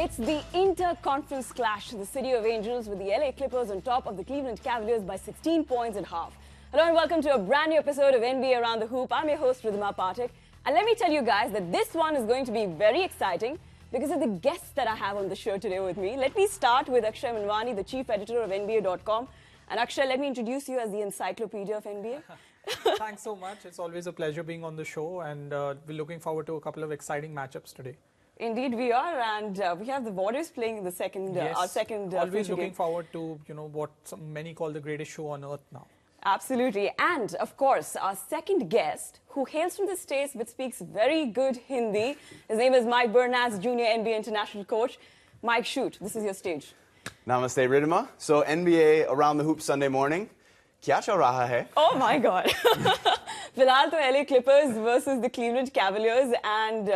It's the inter-conference clash to the City of Angels with the LA Clippers on top of the Cleveland Cavaliers by 16 points at half. Hello and welcome to a brand new episode of NBA Around the Hoop. I'm your host, Ridhima Pathak. And let me tell you guys that this one is going to be very exciting because of the guests that I have on the show today with me. Let me start with Akshay Manwani, the chief editor of NBA.com. And Akshay, let me introduce you as the encyclopedia of NBA. Thanks so much. It's always a pleasure being on the show, and we're looking forward to a couple of exciting matchups today. Indeed, we are, and we have the Warriors playing in the second. Yes, our second. Always looking game. forward to what many call the greatest show on earth now. Absolutely, and of course, our second guest, who hails from the States but speaks very good Hindi. His name is Mike Burnaz, Junior NBA International Coach. Mike, shoot. This is your stage. Namaste, Ridhima. So NBA Around the Hoop Sunday morning. क्या चल रहा है? Oh my God! फिलहाल तो LA Clippers versus the Cleveland Cavaliers, and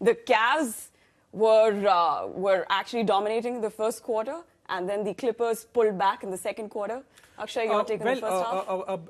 the Cavs were actually dominating the first quarter, and then the Clippers pulled back in the second quarter. Akshay, your take on the first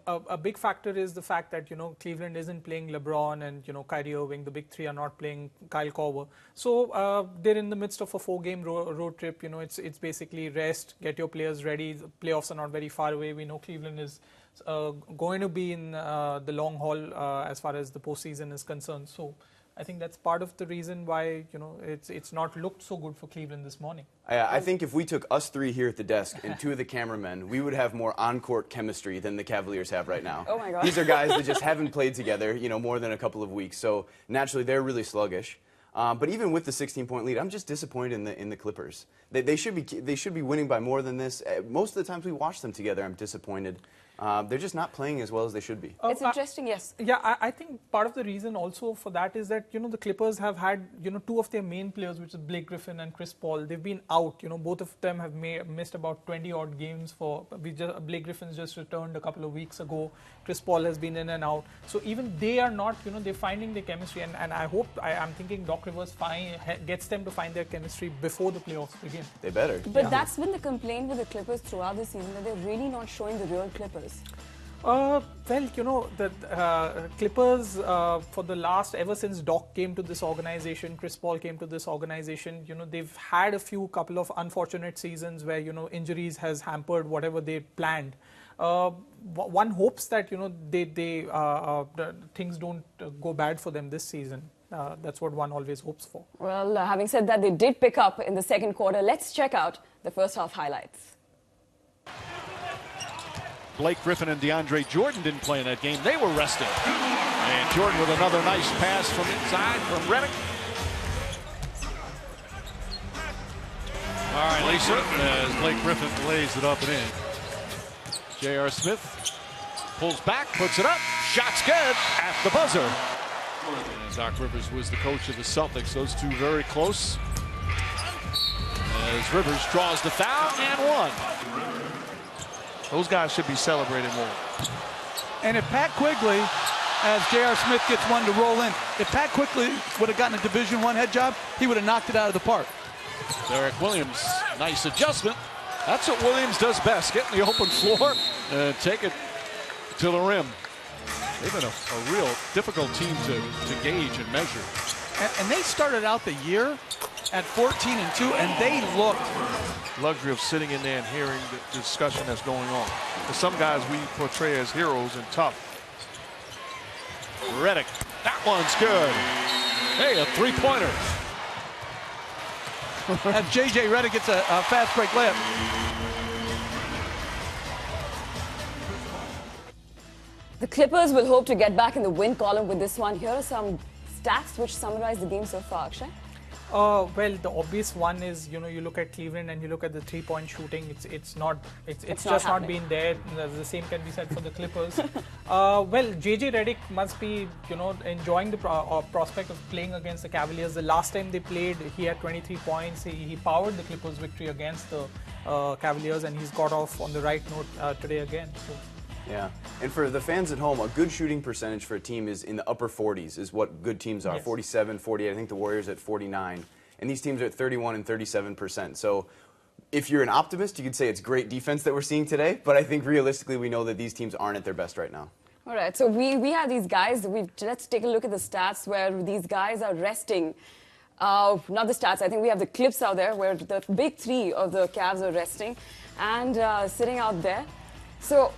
half? A big factor is the fact that Cleveland isn't playing LeBron and Kyrie Irving. The big three are not playing Kyle Korver. So they're in the midst of a 4-game road trip. It's basically rest, get your players ready. The playoffs are not very far away. We know Cleveland is going to be in the long haul as far as the postseason is concerned. So I think that's part of the reason why it's not looked so good for Cleveland this morning. I think if we took us three here at the desk and two of the cameramen, we would have more on-court chemistry than the Cavaliers have right now. Oh my God! These are guys that just haven't played together, more than a couple of weeks. So naturally, they're really sluggish. But even with the 16-point lead, I'm just disappointed in the Clippers. They should be winning by more than this. Most of the times we watch them together, I'm disappointed. They're just not playing as well as they should be. It's interesting, yes. Yeah, I think part of the reason also for that is that, the Clippers have had, two of their main players, which is Blake Griffin and Chris Paul. They've been out. Both of them have missed about 20-odd games. Blake Griffin's just returned a couple of weeks ago. Chris Paul has been in and out. So even they are not, they're finding their chemistry. And I hope, I'm thinking Doc Rivers gets them to find their chemistry before the playoffs begin. They better. But that's been the complaint with the Clippers throughout the season, that they're really not showing the real Clippers. Well, the Clippers, for the ever since Doc came to this organization, Chris Paul came to this organization, they've had a couple of unfortunate seasons where, injuries has hampered whatever they planned. One hopes that, things don't go bad for them this season. That's what one always hopes for. Well, having said that, they did pick up in the second quarter. Let's check out the first half highlights. Blake Griffin and DeAndre Jordan didn't play in that game. They were resting. And Jordan with another nice pass from inside from Redick. All right, Lisa, as Blake Griffin lays it up and in. J.R. Smith pulls back, puts it up. Shot's good at the buzzer. And Doc Rivers was the coach of the Celtics. Those two very close. As Rivers draws the foul and one. Those guys should be celebrating more. And if Pat Quigley, as J.R. Smith gets one to roll in, if Pat Quigley would have gotten a Division I head job, he would have knocked it out of the park. Derek Williams, nice adjustment. That's what Williams does best, get in the open floor and take it to the rim. They've been a real difficult team to gauge and measure. And they started out the year at 14-2, and they looked. Luxury of sitting in there and hearing the discussion that's going on. For some guys we portray as heroes and tough. Redick, that one's good. Hey, a three-pointer. As J.J. Redick gets a fast break layup. The Clippers will hope to get back in the win column with this one. Here are some stats which summarize the game so far, Akshay. Well, the obvious one is, you look at Cleveland and you look at the three-point shooting. It's just not been there. The same can be said for the Clippers. Well, JJ Redick must be, enjoying the prospect of playing against the Cavaliers. The last time they played, he had 23 points. He powered the Clippers' victory against the Cavaliers, and he's got off on the right note today again. So. Yeah, and for the fans at home, a good shooting percentage for a team is in the upper 40s is what good teams are. Yes. 47, 48, I think the Warriors at 49. And these teams are at 31 and 37%. So if you're an optimist, you could say it's great defense that we're seeing today. But I think realistically, we know that these teams aren't at their best right now. All right, so we have these guys. Let's take a look at the stats where these guys are resting Not the stats. I think we have the clips out there where the big three of the Cavs are resting and sitting out there. So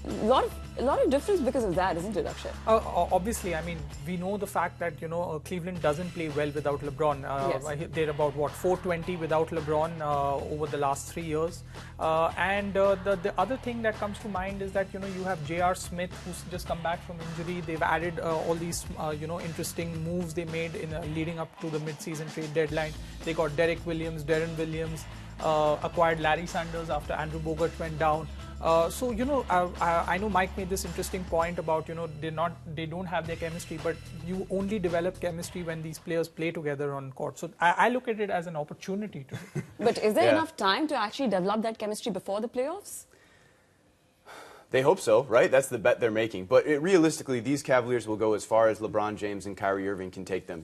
a lot of difference because of that, isn't it, Akshay? Obviously, I mean, we know the fact that, Cleveland doesn't play well without LeBron. Yes. They're about, 420 without LeBron over the last 3 years. And the other thing that comes to mind is that, you have J.R. Smith, who's just come back from injury. They've added all these, interesting moves they made in leading up to the mid-season trade deadline. They got Derek Williams, Darren Williams, acquired Larry Sanders after Andrew Bogut went down. I know Mike made this interesting point about, they don't have their chemistry, but you only develop chemistry when these players play together on court. So I look at it as an opportunity to. But is there enough time to actually develop that chemistry before the playoffs? They hope so, right? That's the bet they're making. But realistically, these Cavaliers will go as far as LeBron James and Kyrie Irving can take them.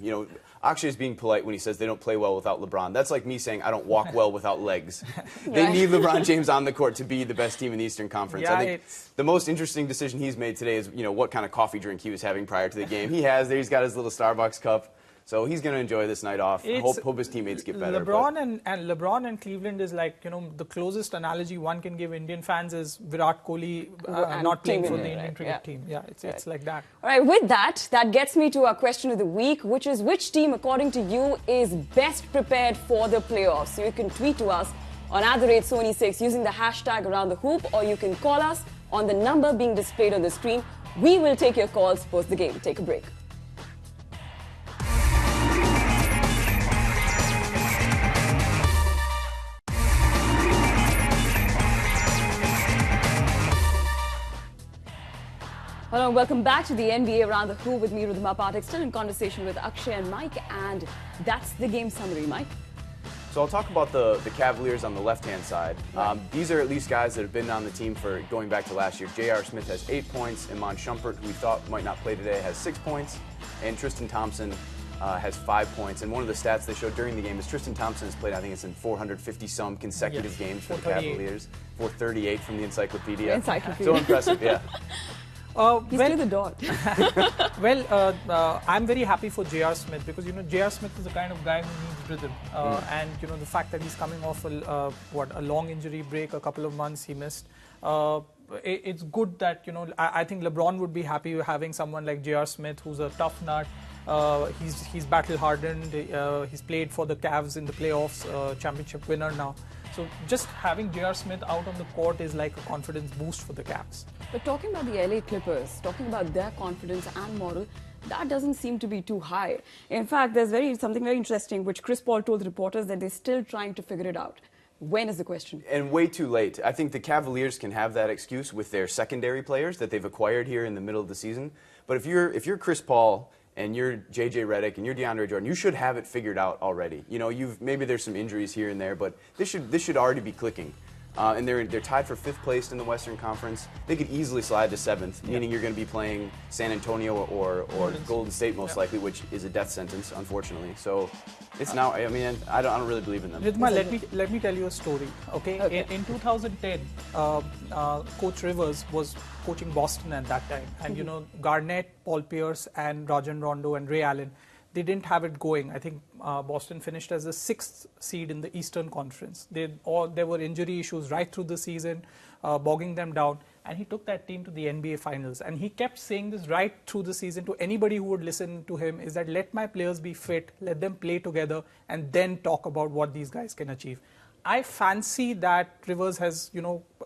Akshay is being polite when he says they don't play well without LeBron. That's like me saying I don't walk well without legs. They need LeBron James on the court to be the best team in the Eastern Conference. Yeah, I think the most interesting decision he's made today is, what kind of coffee drink he was having prior to the game. He's got his little Starbucks cup. So he's going to enjoy this night off. Hope his teammates get better. LeBron and Cleveland is like, the closest analogy one can give Indian fans is Virat Kohli not playing for the Indian cricket team. Yeah, it's like that. All right, with that gets me to our question of the week, which is which team, according to you, is best prepared for the playoffs? So you can tweet to us on @Sony6 using the hashtag around the hoop, or you can call us on the number being displayed on the screen. We will take your calls post the game. Take a break. Hello, welcome back to the NBA Around the Hoop with me, Ridhima Pathak, still in conversation with Akshay and Mike, and that's the game summary, Mike. So I'll talk about the Cavaliers on the left-hand side. Right. These are at least guys that have been on the team for going back to last year. J.R. Smith has 8 points, Iman Shumpert, who we thought might not play today, has 6 points, and Tristan Thompson has 5 points. And one of the stats they showed during the game is Tristan Thompson has played, I think it's in 450-some consecutive games for the Cavaliers. 438 from the encyclopedia. So impressive, yeah. He's to the dot. I'm very happy for J.R. Smith because, J.R. Smith is the kind of guy who needs rhythm. And, the fact that he's coming off a long injury break, a couple of months he missed. It's good that, I think LeBron would be happy having someone like J.R. Smith, who's a tough nut. He's battle-hardened. He's played for the Cavs in the playoffs, championship winner now. So just having J.R. Smith out on the court is like a confidence boost for the Cavs. But talking about the LA Clippers, talking about their confidence and model, that doesn't seem to be too high. In fact, there's something very interesting, which Chris Paul told reporters that they're still trying to figure it out. When is the question? And way too late. I think the Cavaliers can have that excuse with their secondary players that they've acquired here in the middle of the season. But if you're Chris Paul and you're J.J. Redick and you're DeAndre Jordan, you should have it figured out already. Maybe there's some injuries here and there, but this should already be clicking. And they're tied for 5th place in the Western Conference. They could easily slide to 7th, meaning you're going to be playing San Antonio or Golden State most likely, which is a death sentence, unfortunately. So it's now. I mean, I don't really believe in them. Ridhima, let me tell you a story. Okay. In 2010, Coach Rivers was coaching Boston at that time, and Garnett, Paul Pierce, and Rajon Rondo and Ray Allen. They didn't have it going. I think Boston finished as the 6th seed in the Eastern Conference. There were injury issues right through the season, bogging them down. And he took that team to the NBA Finals. And he kept saying this right through the season to anybody who would listen to him, is that let my players be fit, let them play together, and then talk about what these guys can achieve. I fancy that Rivers has,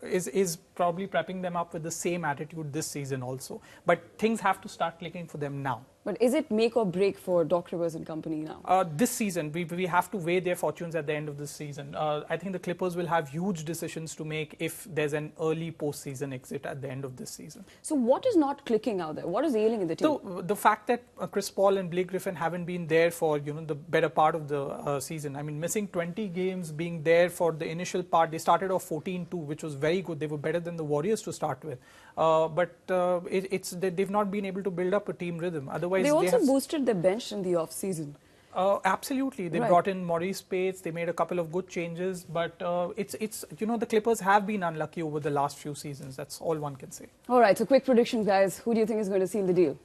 is probably prepping them up with the same attitude this season also. But things have to start clicking for them now. But is it make or break for Doc Rivers and company now? This season, we have to weigh their fortunes at the end of this season. I think the Clippers will have huge decisions to make if there's an early postseason exit at the end of this season. So what is not clicking out there? What is ailing in the team? So the fact that Chris Paul and Blake Griffin haven't been there for the better part of the season. I mean, missing 20 games, being there for the initial part. They started off 14-2, which was very good. They were better than the Warriors to start with. But they've not been able to build up a team rhythm. Otherwise, they also boosted the bench in the off-season. Absolutely. They brought in Maurice Spates. They made a couple of good changes. But the Clippers have been unlucky over the last few seasons. That's all one can say. All right. So quick predictions, guys. Who do you think is going to seal the deal?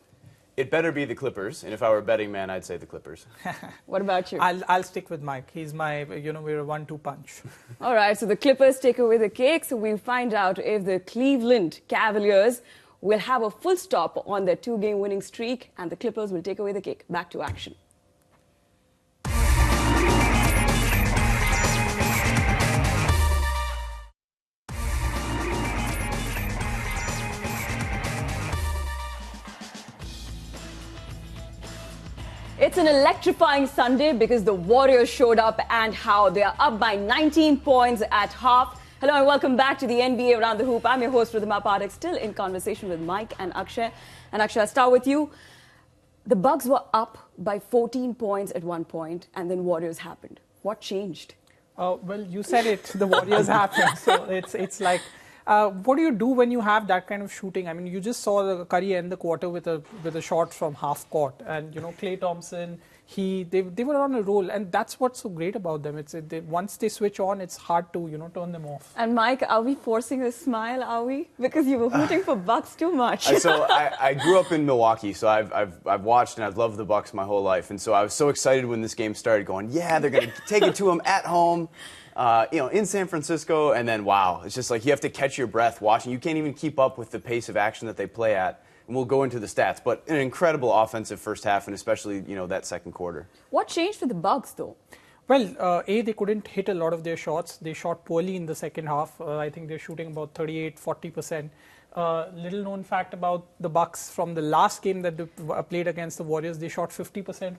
It better be the Clippers, and if I were a betting man, I'd say the Clippers. What about you? I'll stick with Mike. He's my, we're a 1-2 punch. All right, so the Clippers take away the cake. So we'll find out if the Cleveland Cavaliers will have a full stop on their 2-game winning streak, and the Clippers will take away the cake. Back to action. It's an electrifying Sunday because the Warriors showed up and how they are up by 19 points at half. Hello and welcome back to the NBA Around the Hoop. I'm your host, Ridhima Pathak, still in conversation with Mike and Akshay. And Akshay, I'll start with you. The Bucks were up by 14 points at one point, and then Warriors happened. What changed? Well, you said it. The Warriors happened. So it's like, what do you do when you have that kind of shooting? I mean, you just saw the Curry end the quarter with a shot from half court, and Klay Thompson, they were on a roll, and that's what's so great about them. Once they switch on, it's hard to turn them off. And Mike, are we forcing a smile? Are we? Because you were hooting for Bucks too much. So I grew up in Milwaukee, so I've watched and I've loved the Bucks my whole life, and so I was so excited when this game started. Going, yeah, they're going to take it to them at home. In San Francisco, and then wow, it's just like you have to catch your breath watching. You can't even keep up with the pace of action that they play at. And we'll go into the stats, but an incredible offensive first half, and especially that second quarter. What changed for the Bucks, though? Well, they couldn't hit a lot of their shots. They shot poorly in the second half. I think they're shooting about 38-40%. Little known fact about the Bucks from the last game that they played against the Warriors, they shot 50%.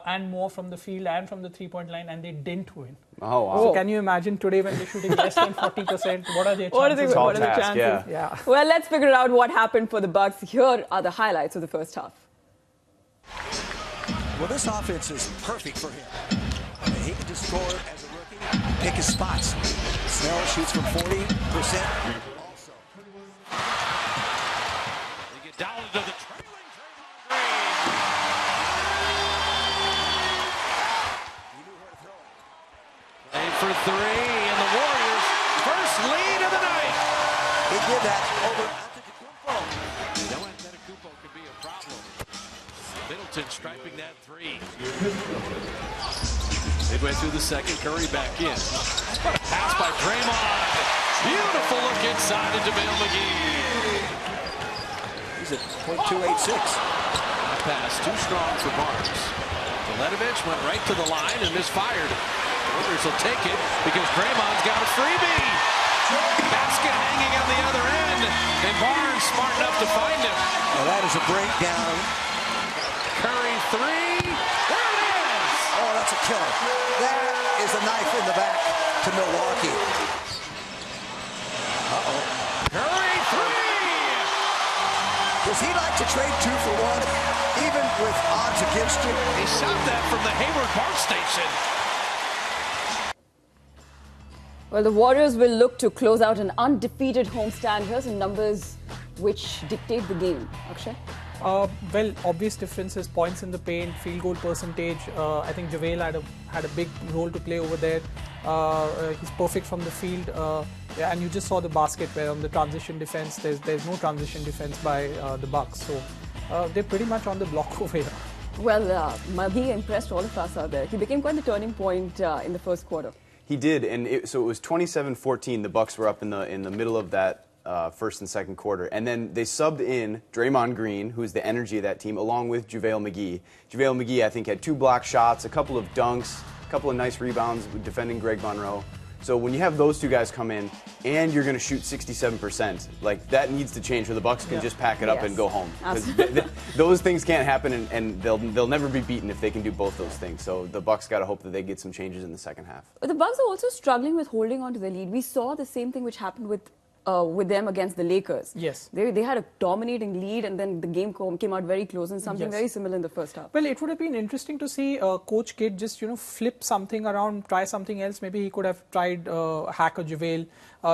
And more from the field and from the three-point line, and they didn't win. Oh, wow. So can you imagine today when they're shooting less than 40%, what are their chances? What are the chances? Yeah. Well, let's figure out what happened for the Bucks. Here are the highlights of the first half. Well, this offense is perfect for him. I mean, he can just score as a rookie, pick his spots. Snell shoots from 40%. Also. They get down to the trailing for three, and the Warriors' first lead of the night. He did that over Antetokounmpo. Antetokounmpo could be a problem. Middleton striping that three. Midway through the second, Curry back in. What a pass by Draymond. Beautiful look inside to JaVale McGee. He's at .286. That pass too strong for Barnes. Miletovich went right to the line and misfired. Warriors will take it because Draymond's got a freebie. Basket hanging on the other end, and Barnes smart enough to find him. Well, that is a breakdown. Curry three. There it is. Oh, that's a killer. That is a knife in the back to Milwaukee. Uh-oh. Curry three. Does he like to trade 2 for 1, even with odds against you? He shot that from the Hayward Park station. Well, the Warriors will look to close out an undefeated homestand. Here's some numbers which dictate the game. Akshay? Well, obvious differences, points in the paint, field goal percentage. I think JaVale had a big role to play over there. He's perfect from the field. And you just saw the basket where on the transition defense, there's no transition defense by the Bucks. So they're pretty much on the block over here. Well, Maggie impressed all of us out there. He became quite the turning point in the first quarter. He did, and so it was 27-14. The Bucks were up in the middle of that first and second quarter, and then they subbed in Draymond Green, who's the energy of that team, along with JaVale McGee. JaVale McGee, I think, had 2 block shots, a couple of dunks, a couple of nice rebounds defending Greg Monroe. So when you have those two guys come in and you're going to shoot 67%, like that needs to change, or the Bucks can just pack it up and go home. Those things can't happen, and they'll never be beaten if they can do both those things. So the Bucks got to hope that they get some changes in the second half. But the Bucks are also struggling with holding on to the lead. We saw the same thing which happened with them against the Lakers. Yes. They had a dominating lead, and then the game came out very close, and something very similar in the first half. Well, it would have been interesting to see Coach Kidd just, flip something around, try something else. Maybe he could have tried hack or JaVale,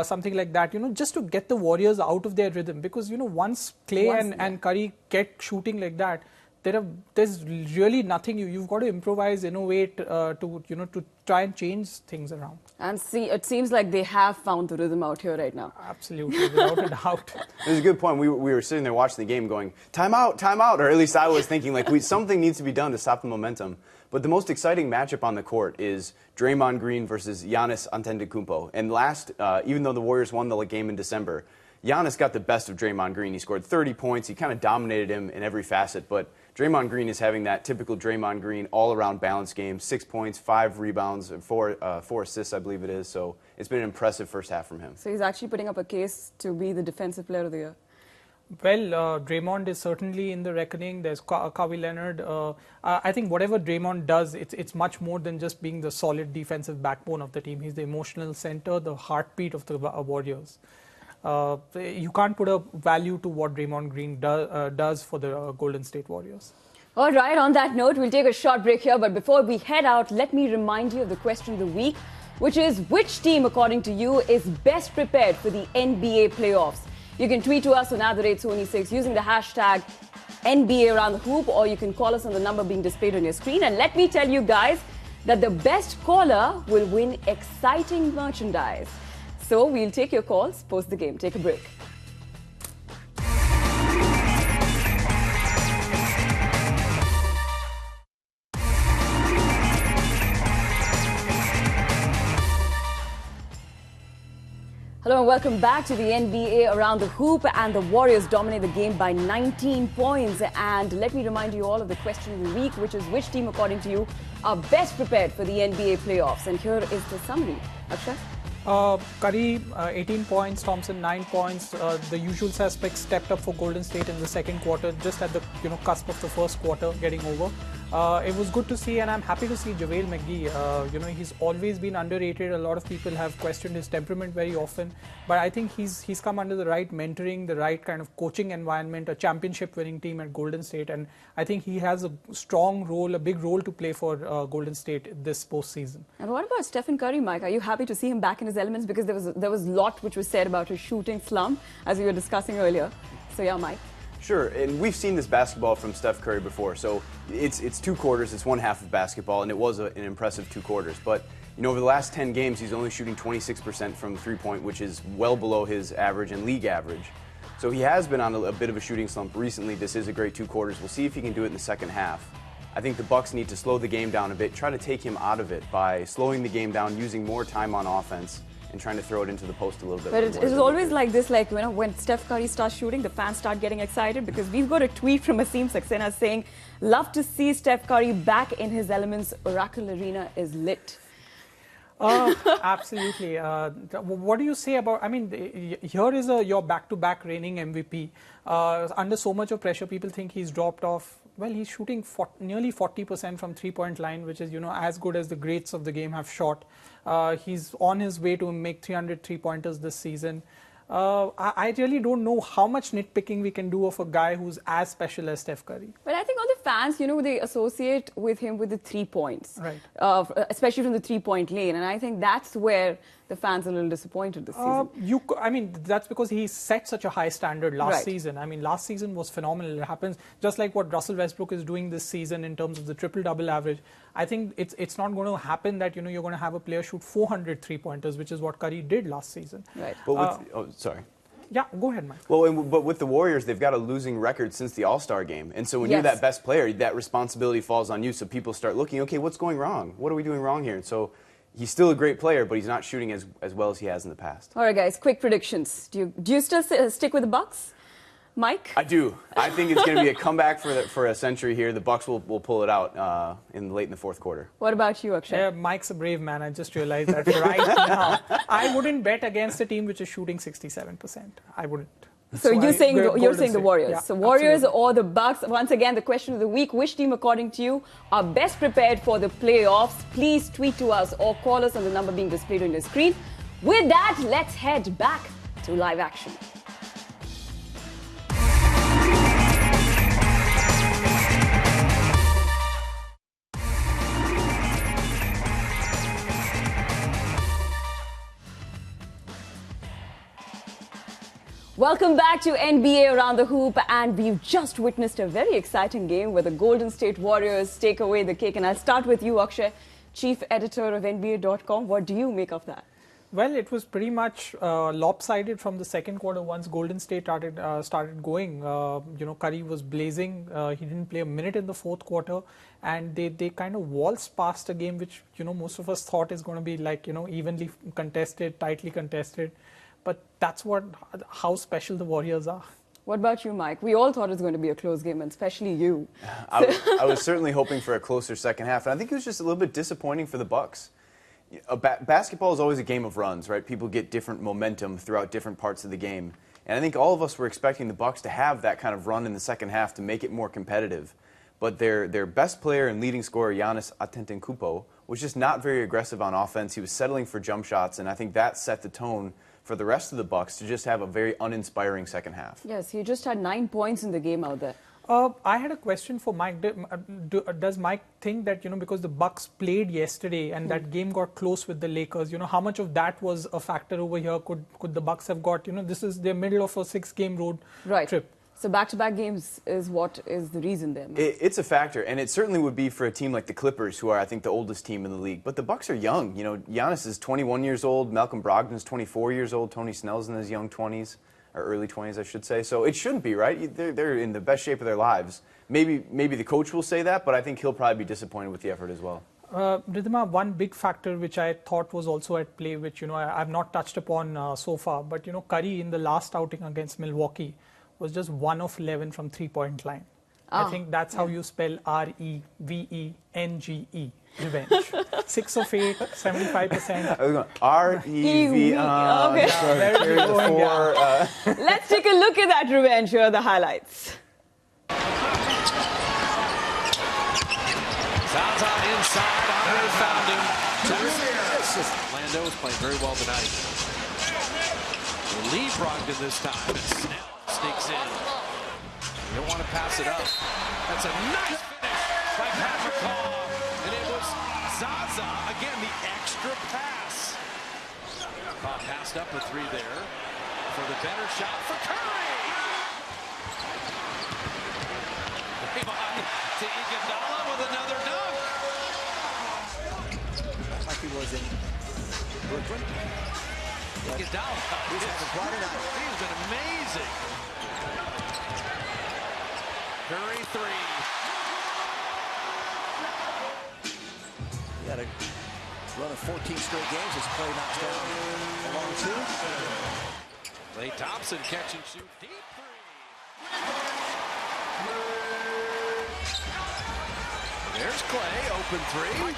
something like that, just to get the Warriors out of their rhythm. Because, once Clay and Curry get shooting like that, there's really nothing. You've got to improvise, innovate to try and change things around. And see, it seems like they have found the rhythm out here right now. Absolutely, without a doubt. There's a good point. We were sitting there watching the game going, time out, or at least I was thinking, like, something needs to be done to stop the momentum. But the most exciting matchup on the court is Draymond Green versus Giannis Antetokounmpo. And even though the Warriors won the game in December, Giannis got the best of Draymond Green. He scored 30 points. He kind of dominated him in every facet. But Draymond Green is having that typical Draymond Green all-around balanced game. 6 points, 5 rebounds, and 4 assists, I believe it is. So it's been an impressive first half from him. So he's actually putting up a case to be the defensive player of the year. Well, Draymond is certainly in the reckoning. There's Kawhi Leonard. I think whatever Draymond does, it's much more than just being the solid defensive backbone of the team. He's the emotional center, the heartbeat of the Warriors. You can't put a value to what Draymond Green does for the Golden State Warriors. All right, on that note, we'll take a short break here. But before we head out, let me remind you of the question of the week, which is, which team, according to you, is best prepared for the NBA playoffs? You can tweet to us on @Sony6 using the hashtag NBA Around the Hoop, or you can call us on the number being displayed on your screen. And let me tell you guys that the best caller will win exciting merchandise. So we'll take your calls post the game. Take a break. Hello and welcome back to the NBA Around the Hoop, and the Warriors dominate the game by 19 points. And let me remind you all of the question of the week, which is, which team, according to you, are best prepared for the NBA playoffs? And here is the summary. Akshay? Curry, 18 points, Thompson, 9 points. The usual suspects stepped up for Golden State in the second quarter, just at the cusp of the first quarter getting over. It was good to see, and I'm happy to see JaVale McGee. He's always been underrated. A lot of people have questioned his temperament very often, but I think he's come under the right mentoring, the right kind of coaching environment, a championship-winning team at Golden State, and I think he has a strong role, a big role to play for Golden State this postseason. And what about Stephen Curry, Mike? Are you happy to see him back in his elements? Because there was a lot which was said about his shooting slump, as we were discussing earlier. So yeah, Mike. Sure, and we've seen this basketball from Steph Curry before. So it's 2 quarters, it's one half of basketball, and it was an impressive 2 quarters. But over the last 10 games, he's only shooting 26% from three-point, which is well below his average and league average. So he has been on a bit of a shooting slump recently. This is a great 2 quarters. We'll see if he can do it in the second half. I think the Bucks need to slow the game down a bit, try to take him out of it by slowing the game down, using more time on offense, and trying to throw it into the post a little bit. But it is always like this, like when Steph Curry starts shooting, the fans start getting excited, because we've got a tweet from Asim Saxena saying, "Love to see Steph Curry back in his elements. Oracle Arena is lit." Absolutely. What do you say about? I mean, here is your back-to-back reigning MVP. Under so much of pressure, people think he's dropped off. Well, he's shooting nearly 40% from three-point line, which is as good as the greats of the game have shot. He's on his way to make 300 three-pointers this season. I really don't know how much nitpicking we can do of a guy who's as special as Steph Curry. But I think all the fans, they associate with him with the 3 points, right? Especially from the 3-point lane, and I think that's where the fans are a little disappointed this season. I mean, that's because he set such a high standard last Right. season. I mean, last season was phenomenal. It happens just like what Russell Westbrook is doing this season in terms of the triple-double average. I think it's not going to happen that you're going to have a player shoot 400 three-pointers, which is what Curry did last season. Right. But sorry. Yeah, go ahead, Mike. Well, but with the Warriors, they've got a losing record since the All-Star game. And so when you're Yes. that best player, that responsibility falls on you. So people start looking, okay, what's going wrong? What are we doing wrong here? And so he's still a great player, but he's not shooting as well as he has in the past. All right, guys, quick predictions. Do you still stick with the Bucks? Mike? I do. I think it's going to be a comeback for a century here. The Bucks will pull it out late in the fourth quarter. What about you, Akshay? Yeah, Mike's a brave man. I just realized that right now. I wouldn't bet against a team which is shooting 67%. I wouldn't. So you're saying Golden the Warriors. Yeah, So Warriors absolutely. or the Bucks. Once again, the question of the week: which team, according to you, are best prepared for the playoffs? Please tweet to us or call us on the number being displayed on your screen. With that, let's head back to live action. Welcome back to NBA Around the Hoop, and we've just witnessed a very exciting game where the Golden State Warriors take away the cake. And I'll start with you, Akshay, chief editor of NBA.com. What do you make of that? Well, it was pretty much lopsided from the second quarter once Golden State started going. Curry was blazing. He didn't play a minute in the fourth quarter, and they kind of waltzed past a game which most of us thought is going to be evenly contested, tightly contested. But that's how special the Warriors are. What about you, Mike? We all thought it was going to be a close game, and especially you. I was certainly hoping for a closer second half, and I think it was just a little bit disappointing for the Bucks. Basketball is always a game of runs, right? People get different momentum throughout different parts of the game. And I think all of us were expecting the Bucks to have that kind of run in the second half to make it more competitive. But their best player and leading scorer, Giannis Antetokounmpo, was just not very aggressive on offense. He was settling for jump shots, and I think that set the tone for the rest of the Bucks to just have a very uninspiring second half. Yes, he just had 9 points in the game out there. I had a question for Mike. Does Mike think that, because the Bucks played yesterday and that game got close with the Lakers, how much of that was a factor over here? Could the Bucks have got, this is their middle of a 6-game road trip? So back-to-back games is what is the reason there. It's a factor, and it certainly would be for a team like the Clippers, who are, I think, the oldest team in the league. But the Bucks are young. Giannis is 21 years old. Malcolm Brogdon is 24 years old. Tony Snell's in his young 20s, or early 20s, I should say. So it shouldn't be, right? They're in the best shape of their lives. Maybe the coach will say that, but I think he'll probably be disappointed with the effort as well. Ridhima, one big factor which I thought was also at play, which I've not touched upon so far, but Curry in the last outing against Milwaukee was just 1 of 11 from three-point line. I think that's how you spell REVENGE, revenge. 6 of 8, 75%. I was going REV. Let's take a look at that revenge. Here are the highlights. Zaza inside. Andre found him. Lando is playing very well tonight. We'll leave Brogdon this time. And Snell sneaks in. You don't want to pass it up. That's a nice finish by Pat McCaw. And it was Zaza, again, the extra pass. Passed up a 3 there for the better shot for Curry. Raymond to Iguodala with another dunk. Like he was in Brooklyn. Iguodala. He's having quite a night. He's been amazing. Curry 3. He had a run of 14 straight games as Clay knocks down a long 2. Klay Thompson catch and shoot deep 3. There's Klay, open 3.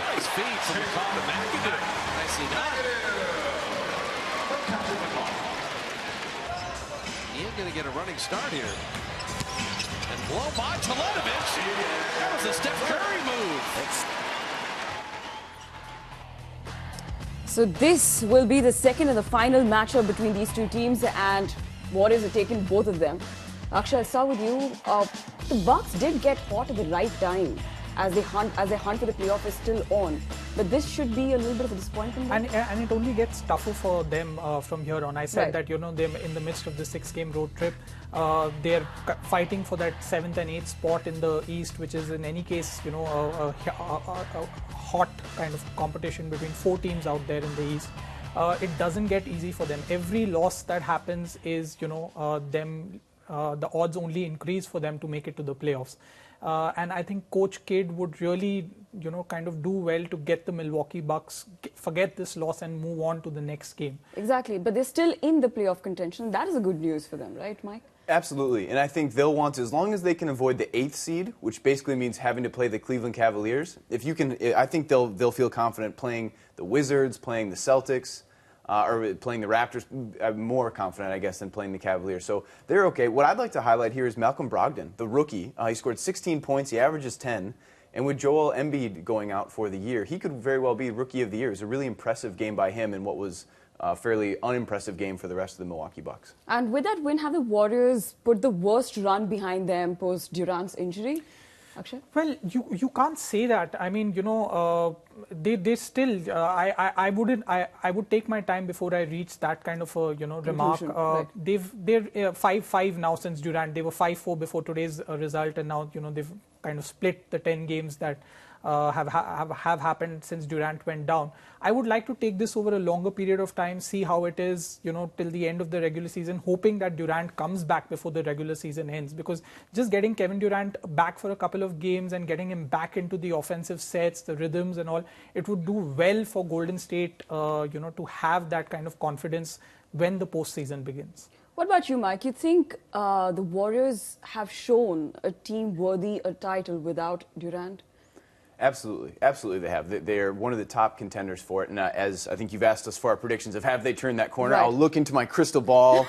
Nice feed from McCaw to McAdoo. Nicely done. He ain't going to get a running start here. And blow by Teletovic. That was a Steph Curry move. So this will be the second and the final matchup between these two teams, and Warriors have taken both of them. Akshay, I'll start with you. The Bucks did get hot at the right time as they hunt for the playoff is still on. But this should be a little bit of a disappointment. And it only gets tougher for them from here on. I said that, they're in the midst of the 6-game road trip. They're fighting for that 7th and 8th spot in the East, which is in any case, a hot kind of competition between 4 teams out there in the East. It doesn't get easy for them. Every loss that happens is, the odds only increase for them to make it to the playoffs. And I think Coach Kidd would really, kind of do well to get the Milwaukee Bucks, forget this loss and move on to the next game. Exactly, but they're still in the playoff contention. That is a good news for them, right, Mike? Absolutely, and I think they'll want to, as long as they can avoid the 8th seed, which basically means having to play the Cleveland Cavaliers. If you can, I think they'll feel confident playing the Wizards, playing the Celtics, or playing the Raptors. I'm more confident, I guess, than playing the Cavaliers. So they're okay. What I'd like to highlight here is Malcolm Brogdon, the rookie. He scored 16 points. He averages 10. And with Joel Embiid going out for the year, he could very well be Rookie of the Year. It was a really impressive game by him in what was a fairly unimpressive game for the rest of the Milwaukee Bucks. And with that win, have the Warriors put the worst run behind them post Durant's injury? Akshay? Well, you can't say that. I mean, they still, I would take my time before I reach that kind of a, remark. Right. They're 5-5 now since Durant. They were 5-4 before today's result, and now, they've kind of split the 10 games that have happened since Durant went down. I would like to take this over a longer period of time, see how it is, till the end of the regular season, hoping that Durant comes back before the regular season ends. Because just getting Kevin Durant back for a couple of games and getting him back into the offensive sets, the rhythms and all, it would do well for Golden State, to have that kind of confidence when the postseason begins. What about you, Mike? You think the Warriors have shown a team worthy a title without Durant? Absolutely. Absolutely they have. They are one of the top contenders for it. And as I think you've asked us for our predictions of have they turned that corner, right. I'll look into my crystal ball.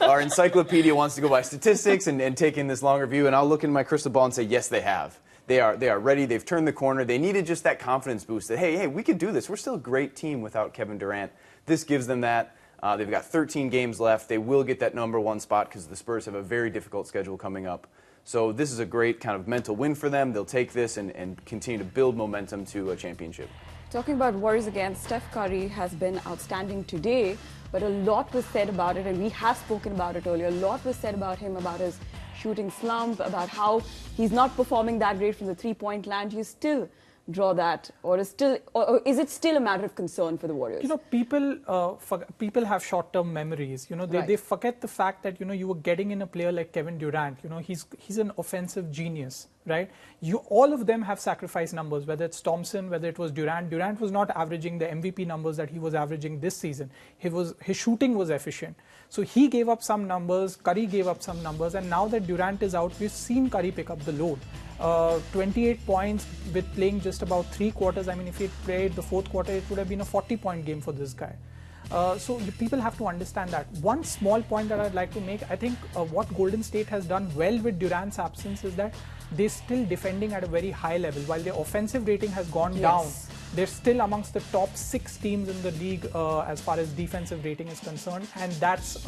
Our encyclopedia wants to go by statistics and take in this longer view, and I'll look into my crystal ball and say, yes, they have. They are ready. They've turned the corner. They needed just that confidence boost that, hey, we could do this. We're still a great team without Kevin Durant. This gives them that. They've got 13 games left. They will get that #1 spot because the Spurs have a very difficult schedule coming up. So this is a great kind of mental win for them. They'll take this and continue to build momentum to a championship. Talking about Warriors again, Steph Curry has been outstanding today, but a lot was said about it, and we have spoken about it earlier. A lot was said about him, about his shooting slump, about how he's not performing that great from the three-point line. Do you still draw that, or is it still a matter of concern for the Warriors? People have short-term memories. Right. They forget the fact that you were getting in a player like Kevin Durant. He's an offensive genius, right? All of them have sacrificed numbers, whether it's Thompson, whether it was Durant. Durant was not averaging the MVP numbers that he was averaging this season. His shooting was efficient. So he gave up some numbers, Curry gave up some numbers, and now that Durant is out, we've seen Curry pick up the load. 28 points with playing just about 3 quarters. I mean, if he had played the 4th quarter, it would have been a 40-point game for this guy. So people have to understand that. One small point that I'd like to make, I think what Golden State has done well with Durant's absence is that they're still defending at a very high level. While their offensive rating has gone down, they're still amongst the top 6 teams in the league as far as defensive rating is concerned. And that's,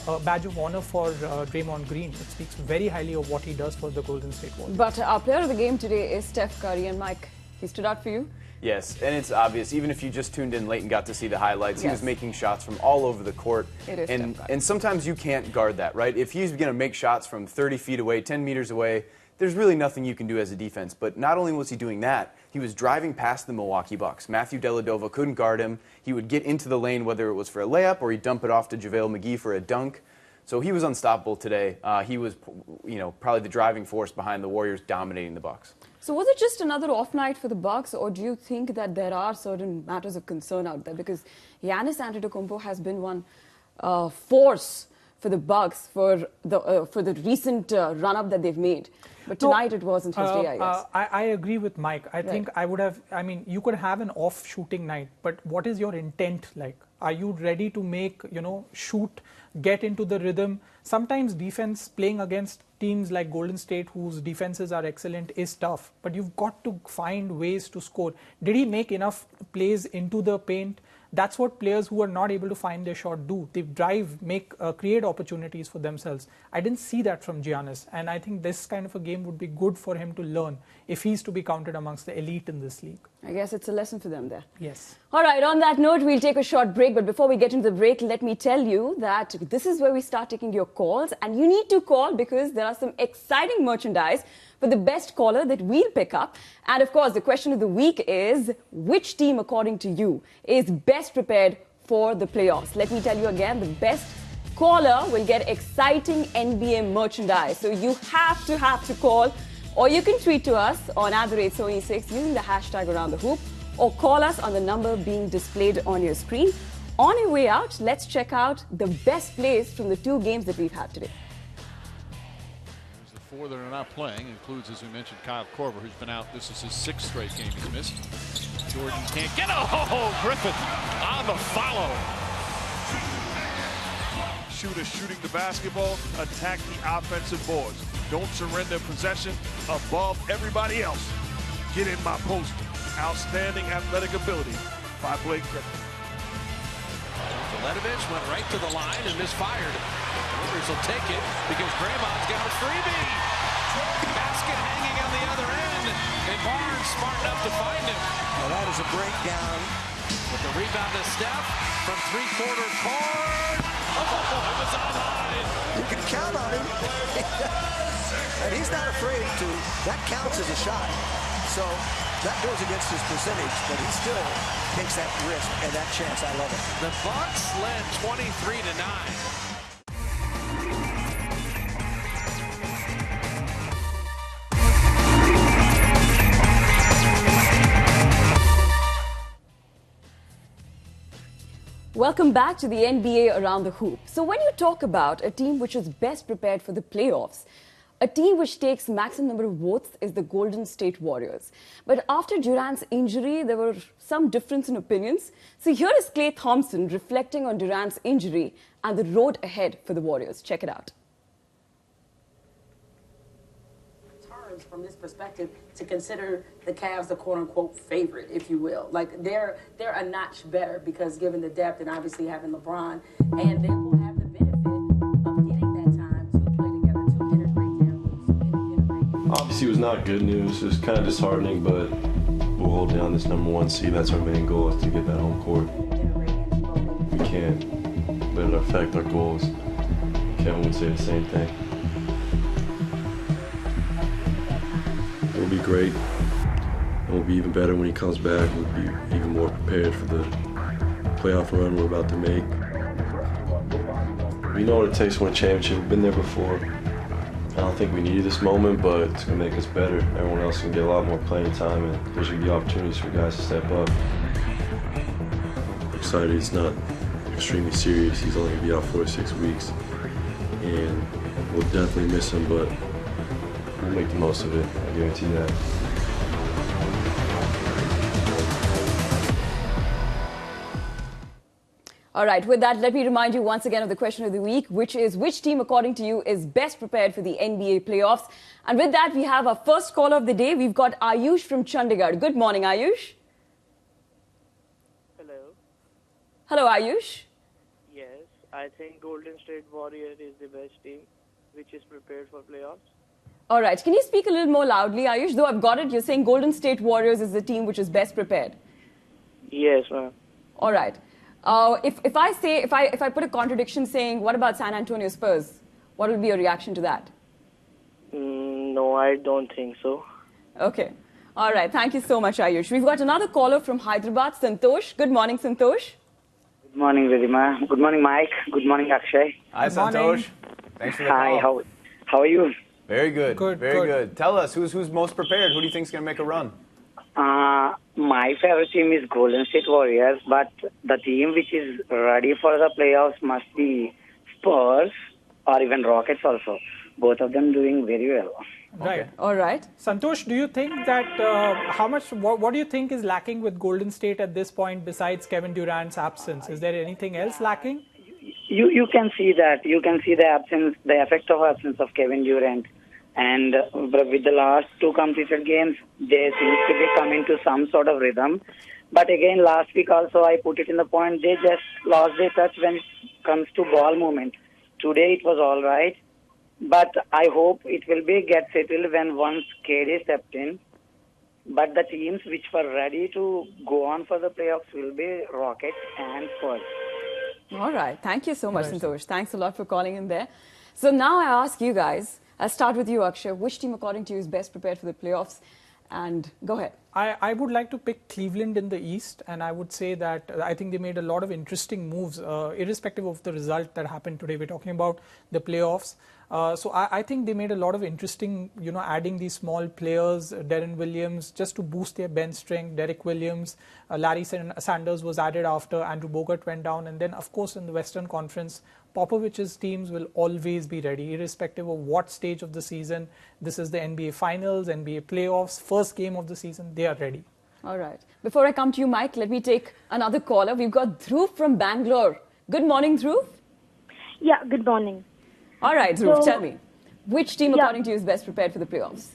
a badge of honor for Draymond Green. It speaks very highly of what he does for the Golden State Warriors. But our player of the game today is Steph Curry, and Mike, he stood out for you? Yes, and it's obvious. Even if you just tuned in late and got to see the highlights, he was making shots from all over the court. It is and sometimes you can't guard that, right? If he's going to make shots from 30 feet away, 10 meters away, there's really nothing you can do as a defense. But not only was he doing that, he was driving past the Milwaukee Bucks. Matthew Dellavedova couldn't guard him. He would get into the lane, whether it was for a layup or he'd dump it off to JaVale McGee for a dunk. So he was unstoppable today. He was, probably the driving force behind the Warriors dominating the Bucks. So was it just another off night for the Bucks, or do you think that there are certain matters of concern out there? Because Giannis Antetokounmpo has been one force for the Bucks for the recent run-up that they've made. But tonight it wasn't his day, I guess. I agree with Mike. I think I would have, you could have an off shooting night, but what is your intent like? Are you ready to make, shoot, get into the rhythm? Sometimes defense playing against teams like Golden State, whose defenses are excellent, is tough. But you've got to find ways to score. Did he make enough plays into the paint? That's what players who are not able to find their shot do. They drive, create opportunities for themselves. I didn't see that from Giannis, and I think this kind of a game would be good for him to learn if he's to be counted amongst the elite in this league. I guess it's a lesson for them there. Yes. All right, on that note, we'll take a short break. But before we get into the break, let me tell you that this is where we start taking your calls. And you need to call because there are some exciting merchandise for the best caller that we'll pick up. And of course, the question of the week is, which team, according to you, is best prepared for the playoffs? Let me tell you again, the best caller will get exciting NBA merchandise. So you have to call, or you can tweet to us on @Sony6 using the hashtag #AroundTheHoop, or call us on the number being displayed on your screen. On your way out, let's check out the best plays from the 2 games that we've had today. 4 that are not playing includes, as we mentioned, Kyle Korver, who's been out. This is his 6th straight game he's missed. Jordan can't get Griffith on the follow. Shooter shooting the basketball, attack the offensive boards. Don't surrender possession above everybody else. Get in my post. Outstanding athletic ability by Blake Griffin. Veletovich went right to the line and misfired. Warriors will take it because Draymond's got a freebie. Basket hanging on the other end. And Barnes smart enough to find him. Now that is a breakdown. With the rebound to Steph from three-quarter court. Oh, it was online. You can count on him. And he's not afraid to. That counts as a shot. So that goes against his percentage, but he still takes that risk and that chance. I love it. The Bucks led 23-9. Welcome back to the NBA Around the Hoop. So when you talk about a team which is best prepared for the playoffs, a team which takes maximum number of votes is the Golden State Warriors. But after Durant's injury, there were some difference in opinions. So here is Klay Thompson reflecting on Durant's injury and the road ahead for the Warriors. Check it out. From this perspective, to consider the Cavs the quote-unquote favorite, if you will. Like, they're a notch better because given the depth and obviously having LeBron, and they will have the benefit of getting that time to play together, to integrate their moves. Obviously, it was not good news. It was kind of disheartening, but we'll hold down this #1 seed. That's our main goal, is to get that home court. We can't let it affect our goals. Kevin would say the same thing. It'll be great, and we'll be even better when he comes back. We'll be even more prepared for the playoff run we're about to make. We know what it takes to win a championship. We've been there before. I don't think we needed this moment, but it's going to make us better. Everyone else can get a lot more playing time, and there's going to be opportunities for guys to step up. I'm excited. It's not extremely serious. He's only going to be out 4 to 6 weeks, and we'll definitely miss him, but we'll make the most of it, I guarantee that. All right, with that, let me remind you once again of the question of the week, which is, which team, according to you, is best prepared for the NBA playoffs? And with that, we have our first caller of the day. We've got Ayush from Chandigarh. Good morning, Ayush. Hello. Hello, Ayush. Yes, I think Golden State Warrior is the best team, which is prepared for playoffs. All right, can you speak a little more loudly, Ayush? Though I've got it, you're saying Golden State Warriors is the team which is best prepared. Yes, ma'am. All right. If I put a contradiction saying, what about San Antonio Spurs? What will be your reaction to that? No, I don't think so. Okay. All right. Thank you so much, Ayush. We've got another caller from Hyderabad, Santosh. Good morning, Santosh. Good morning, Ridhima. Good morning, Mike. Good morning, Akshay. Hi, Santosh. Thanks for the call. Hi, how are you? Very good. Very good. Tell us, who's most prepared? Who do you think is going to make a run? My favorite team is Golden State Warriors, but the team which is ready for the playoffs must be Spurs or even Rockets also. Both of them doing very well. Right. Okay. All right. Santosh, do you think that what do you think is lacking with Golden State at this point besides Kevin Durant's absence? Is there anything else lacking? You can see that. You can see the effect of absence of Kevin Durant. And with the last 2 completed games, they seem to be coming to some sort of rhythm. But again, last week also I put it in the point, they just lost their touch when it comes to ball movement. Today it was all right. But I hope it will get settled when once KD stepped in. But the teams which were ready to go on for the playoffs will be Rockets and Spurs. All right. Thank you so much, Santosh. Thanks a lot for calling in there. So now I ask you guys, I'll start with you, Akshay. Which team, according to you, is best prepared for the playoffs? And go ahead. I would like to pick Cleveland in the East, and I would say that I think they made a lot of interesting moves, irrespective of the result that happened today. We're talking about the playoffs. So I think they made a lot of interesting, adding these small players, Deron Williams, just to boost their bench strength, Derek Williams, Larry Sanders was added after Andrew Bogut went down. And then, of course, in the Western Conference, Popovich's teams will always be ready, irrespective of what stage of the season. This is the NBA Finals, NBA Playoffs, first game of the season. They are ready. All right. Before I come to you, Mike, let me take another caller. We've got Dhruv from Bangalore. Good morning, Dhruv. Yeah, good morning. All right, Dhruv, tell me. Which team, according to you, is best prepared for the playoffs?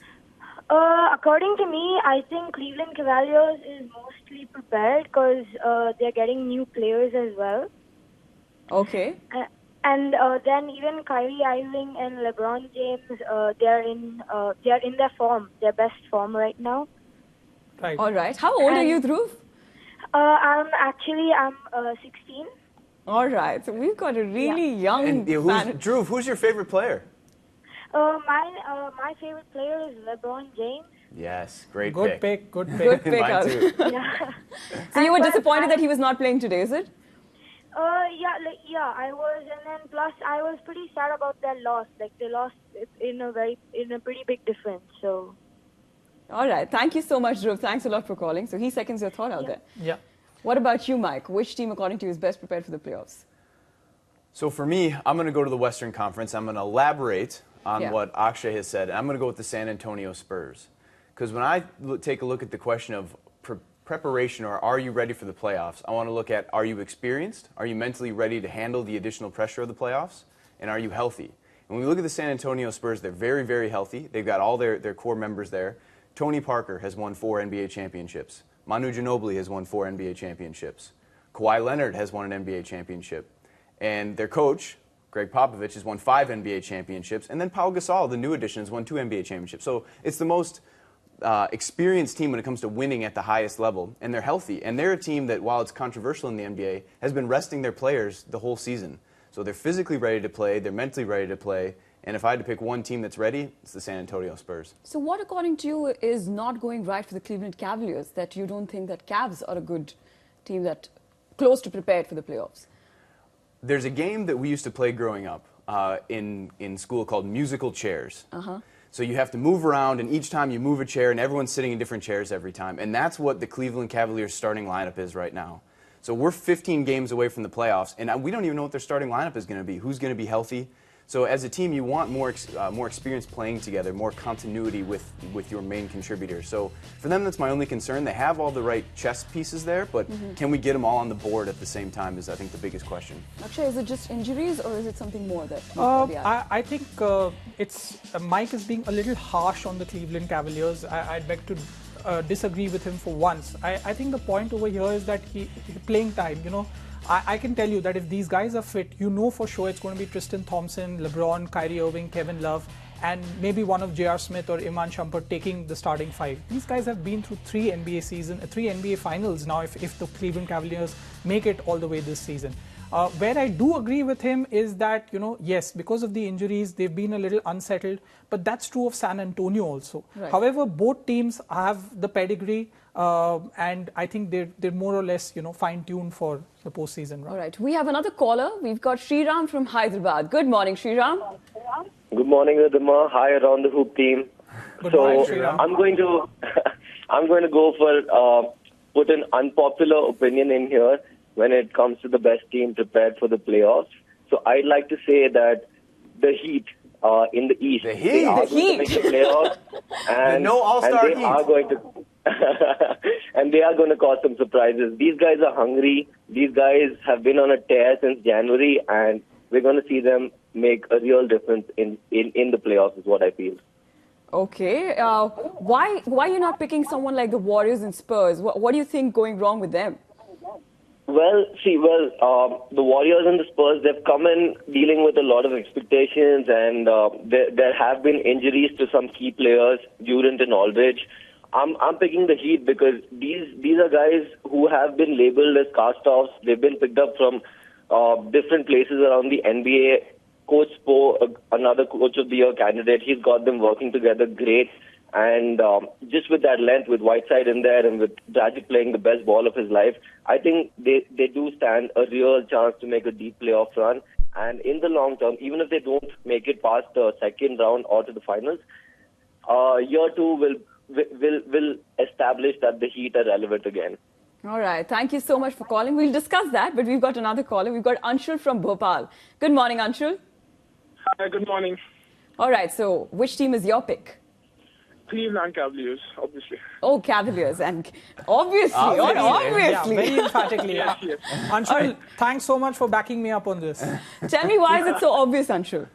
According to me, I think Cleveland Cavaliers is mostly prepared because they're getting new players as well. Okay. And then even Kyrie Irving and LeBron James, they're in their form, their best form right now. Right. All right. How old are you, Dhruv? I'm 16. All right. So we've got a really young And Dhruv, who's your favorite player? My favorite player is LeBron James. Yes, great Good pick. pick. Good pick. Good pick. Mine too. Yeah. So you were disappointed that he was not playing today, is it? Yeah, I was, and then plus I was pretty sad about their loss. Like they lost in a pretty big difference. So. All right. Thank you so much, Dhruv. Thanks a lot for calling. So he seconds your thought out there. Yeah. What about you, Mike? Which team, according to you, is best prepared for the playoffs? So for me, I'm going to go to the Western Conference. I'm going to elaborate on what Akshay has said. I'm going to go with the San Antonio Spurs. Because when I take a look at the question of preparation or are you ready for the playoffs, I want to look at, are you experienced? Are you mentally ready to handle the additional pressure of the playoffs? And are you healthy? And when we look at the San Antonio Spurs, they're very, very healthy. They've got all their core members there. Tony Parker has won 4 NBA championships. Manu Ginobili has won 4 NBA championships. Kawhi Leonard has won an NBA championship. And their coach, Greg Popovich, has won 5 NBA championships. And then Pau Gasol, the new addition, has won 2 NBA championships. So it's the most experienced team when it comes to winning at the highest level. And they're healthy. And they're a team that, while it's controversial in the NBA, has been resting their players the whole season. So they're physically ready to play. They're mentally ready to play. And if I had to pick one team that's ready, it's the San Antonio Spurs. So what, according to you, is not going right for the Cleveland Cavaliers, that you don't think that Cavs are a good team that close to prepared for the playoffs? There's a game that we used to play growing up in school called musical chairs. So you have to move around, and each time you move a chair, and everyone's sitting in different chairs every time. And that's what the Cleveland Cavaliers starting lineup is right now. So we're 15 games away from the playoffs, and we don't even know what their starting lineup is going to be, who's going to be healthy. So as a team, you want more experience playing together, more continuity with your main contributors. So for them, that's my only concern. They have all the right chess pieces there, but can we get them all on the board at the same time is, I think, the biggest question. Akshay, is it just injuries or is it something more that I think it's Mike is being a little harsh on the Cleveland Cavaliers. I'd beg to disagree with him for once. I think the point over here is that playing time, I can tell you that if these guys are fit, you know for sure it's going to be Tristan Thompson, LeBron, Kyrie Irving, Kevin Love, and maybe one of J.R. Smith or Iman Shumpert taking the starting 5. These guys have been through 3 NBA finals now if the Cleveland Cavaliers make it all the way this season. Where I do agree with him is that, yes, because of the injuries, they've been a little unsettled, but that's true of San Antonio also. Right. However, both teams have the pedigree, and I think they're more or less, fine-tuned for the postseason. Right? All right. We have another caller. We've got Sriram from Hyderabad. Good morning, Sriram. Good morning, Ridhima. Hi, around the hoop team. Good morning, Sriram. I'm going to go for put an unpopular opinion in here when it comes to the best team prepared for the playoffs. So I'd like to say that the Heat in the East, they are going to make the playoffs, and no all-star they are going to and they are going to cause some surprises. These guys are hungry. These guys have been on a tear since January, and we're going to see them make a real difference in the playoffs is what I feel. Okay. Why are you not picking someone like the Warriors and Spurs? What do you think going wrong with them? Well, the Warriors and the Spurs, they've come in dealing with a lot of expectations, and there have been injuries to some key players, Durant and Aldridge. I'm picking the Heat because these are guys who have been labeled as cast-offs. They've been picked up from different places around the NBA. Coach Spo, another Coach of the Year candidate, he's got them working together great. And just with that length, with Whiteside in there and with Dragic playing the best ball of his life, I think they do stand a real chance to make a deep playoff run. And in the long term, even if they don't make it past the second round or to the finals, year 2 will establish that the Heat are relevant again. All right. Thank you so much for calling. We'll discuss that, but we've got another caller. We've got Anshul from Bhopal. Good morning, Anshul. Hi, good morning. All right. So which team is your pick? Cleveland Cavaliers, obviously. Oh, Cavaliers. And obviously. Yeah, very emphatically. Yes. Anshul, thanks so much for backing me up on this. Tell me, why is it so obvious, Anshul?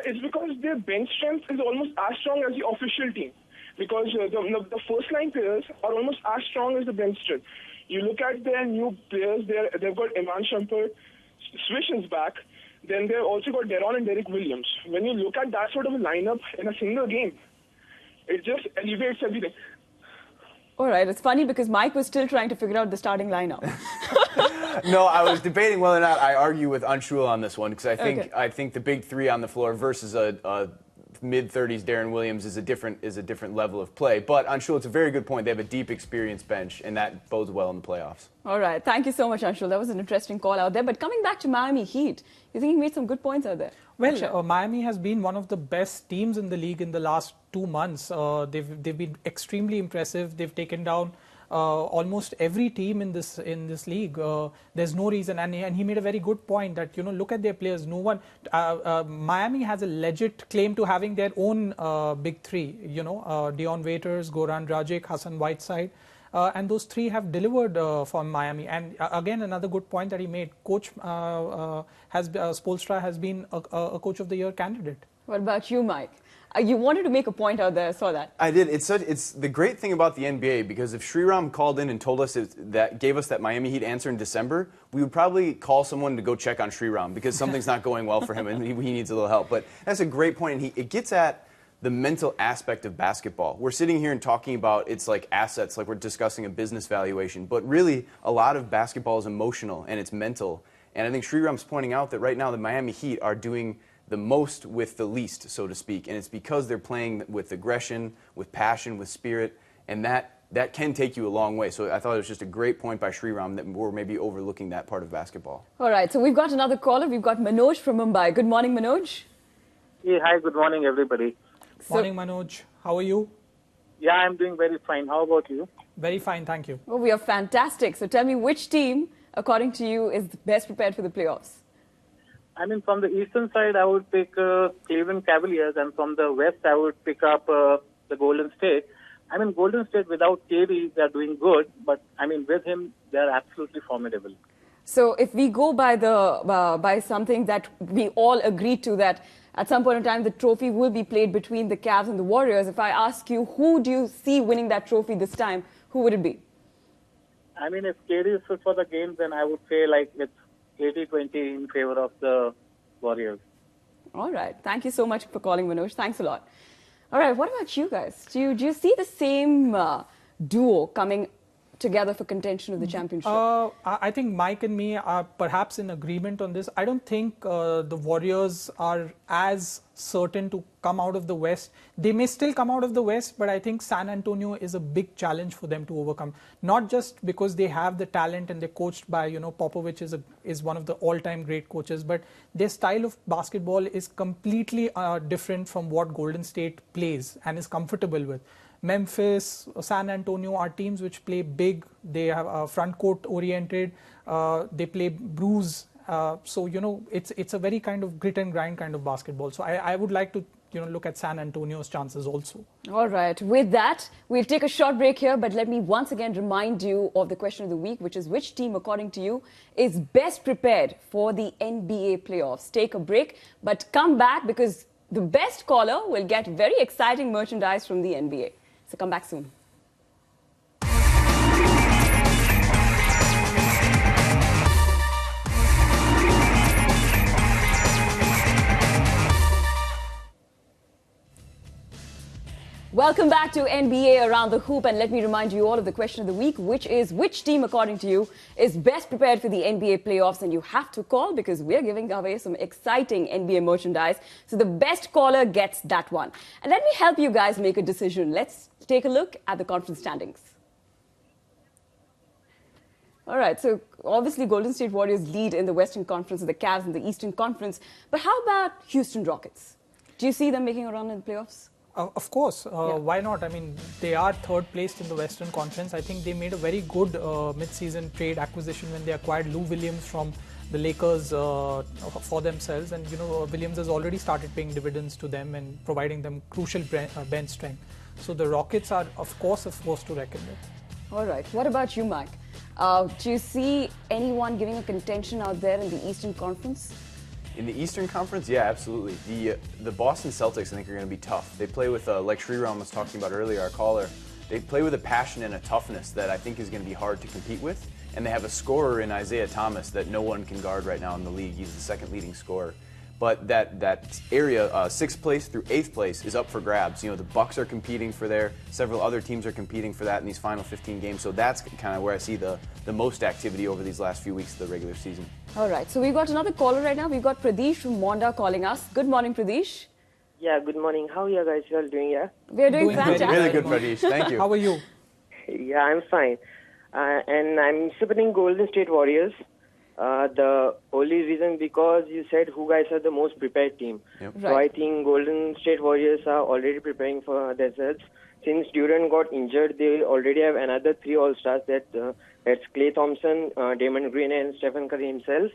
It's because their bench strength is almost as strong as the official team. Because the first-line players are almost as strong as the bench strength. You look at their new players, they've got Iman Shumpert, Swish is back. Then they've also got Deron and Derek Williams. When you look at that sort of a lineup in a single game, it just elevates everything. All right, it's funny because Mike was still trying to figure out the starting lineup. No, I was debating whether or not I argue with Anshul on this one because I think the big three on the floor versus a mid-30s Deron Williams is a different level of play. But Anshul, it's a very good point. They have a deep, experienced bench, and that bodes well in the playoffs. All right, thank you so much, Anshul. That was an interesting call out there. But coming back to Miami Heat, you think he made some good points out there? Well, Miami has been one of the best teams in the league in the last 2 months. They've been extremely impressive. They've taken down almost every team in this league. There's no reason, and he made a very good point that look at their players. No one, Miami has a legit claim to having their own big three. Dion Waiters, Goran Dragic, Hassan Whiteside. And those three have delivered for Miami. And again, another good point that he made. Coach Spoelstra has been a Coach of the Year candidate. What about you, Mike? You wanted to make a point out there. I saw that. I did. It's the great thing about the NBA because if Sriram called in and told us gave us that Miami Heat answer in December, we would probably call someone to go check on Sriram because something's not going well for him and he needs a little help. But that's a great point, and it gets at the mental aspect of basketball. We're sitting here and talking about it's like assets, like we're discussing a business valuation, but really a lot of basketball is emotional and it's mental. And I think Sriram's pointing out that right now the Miami Heat are doing the most with the least, so to speak, and it's because they're playing with aggression, with passion, with spirit, and that can take you a long way. So I thought it was just a great point by Sriram that we're maybe overlooking that part of basketball. All right, so we've got another caller. We've got Manoj from Mumbai. Good morning, Manoj. Hey, hi, good morning, everybody. Morning, Manoj. How are you? Yeah, I'm doing very fine. How about you? Very fine, thank you. Oh, we are fantastic. So tell me, which team, according to you, is best prepared for the playoffs? I mean, from the eastern side, I would pick Cleveland Cavaliers, and from the west, I would pick up the Golden State. I mean, Golden State without KD, they're doing good, but I mean, with him, they're absolutely formidable. So if we go by by something that we all agreed to, that at some point in time the trophy will be played between the Cavs and the Warriors, if I ask you who do you see winning that trophy this time, who would it be? I mean, if KD is fit for the game, then I would say like it's 80-20 in favor of the Warriors. All right. Thank you so much for calling, Manoj. Thanks a lot. All right. What about you guys? Do you see the same duo coming together for contention of the championship? I think Mike and me are perhaps in agreement on this. I don't think the Warriors are as certain to come out of the West. They may still come out of the West, but I think San Antonio is a big challenge for them to overcome. Not just because they have the talent and they're coached by, Popovich is one of the all-time great coaches, but their style of basketball is completely different from what Golden State plays and is comfortable with. Memphis, San Antonio are teams which play big. They have front court oriented. They play bruise. So it's a very kind of grit and grind kind of basketball. So I would like to look at San Antonio's chances also. All right. With that, we'll take a short break here. But let me once again remind you of the question of the week, which is which team, according to you, is best prepared for the NBA playoffs? Take a break, but come back because the best caller will get very exciting merchandise from the NBA. So come back soon. Welcome back to NBA Around the Hoop, and let me remind you all of the question of the week, which is which team, according to you, is best prepared for the NBA playoffs? And you have to call because we're giving away some exciting NBA merchandise. So the best caller gets that one. And let me help you guys make a decision. Let's take a look at the conference standings. All right, so obviously Golden State Warriors lead in the Western Conference and the Cavs in the Eastern Conference. But how about Houston Rockets? Do you see them making a run in the playoffs? Of course. Why not? I mean, they are third placed in the Western Conference. I think they made a very good mid-season trade acquisition when they acquired Lou Williams from the Lakers for themselves. And, Williams has already started paying dividends to them and providing them crucial bench strength. So the Rockets are, of course, a force to reckon with. All right. What about you, Mike? Do you see anyone giving a contention out there in the Eastern Conference? In the Eastern Conference, yeah, absolutely. The Boston Celtics, I think, are going to be tough. They play with, like Sriram was talking about earlier, our caller, they play with a passion and a toughness that I think is going to be hard to compete with. and they have a scorer in Isaiah Thomas that no one can guard right now in the league. He's the second leading scorer. But that area, 6th place through 8th place, is up for grabs. You know, the Bucks are competing for there. Several other teams are competing for that in these final 15 games. So that's kind of where I see the most activity over these last few weeks of the regular season. All right. So we've got another caller right now. We've got Pradesh from Monda calling us. Good morning, Pradesh. Yeah, good morning. How are you guys all doing, yeah? We're doing fantastic. Really good, Pradesh. Thank you. How are you? Yeah, I'm fine. And I'm supporting Golden State Warriors. The only reason because you said who guys are the most prepared team. Yep. So I think Golden State Warriors are already preparing for themselves. Since Durant got injured, they already have another 3 All-Stars. That's Klay Thompson, Damon Green, and Stephen Curry himself.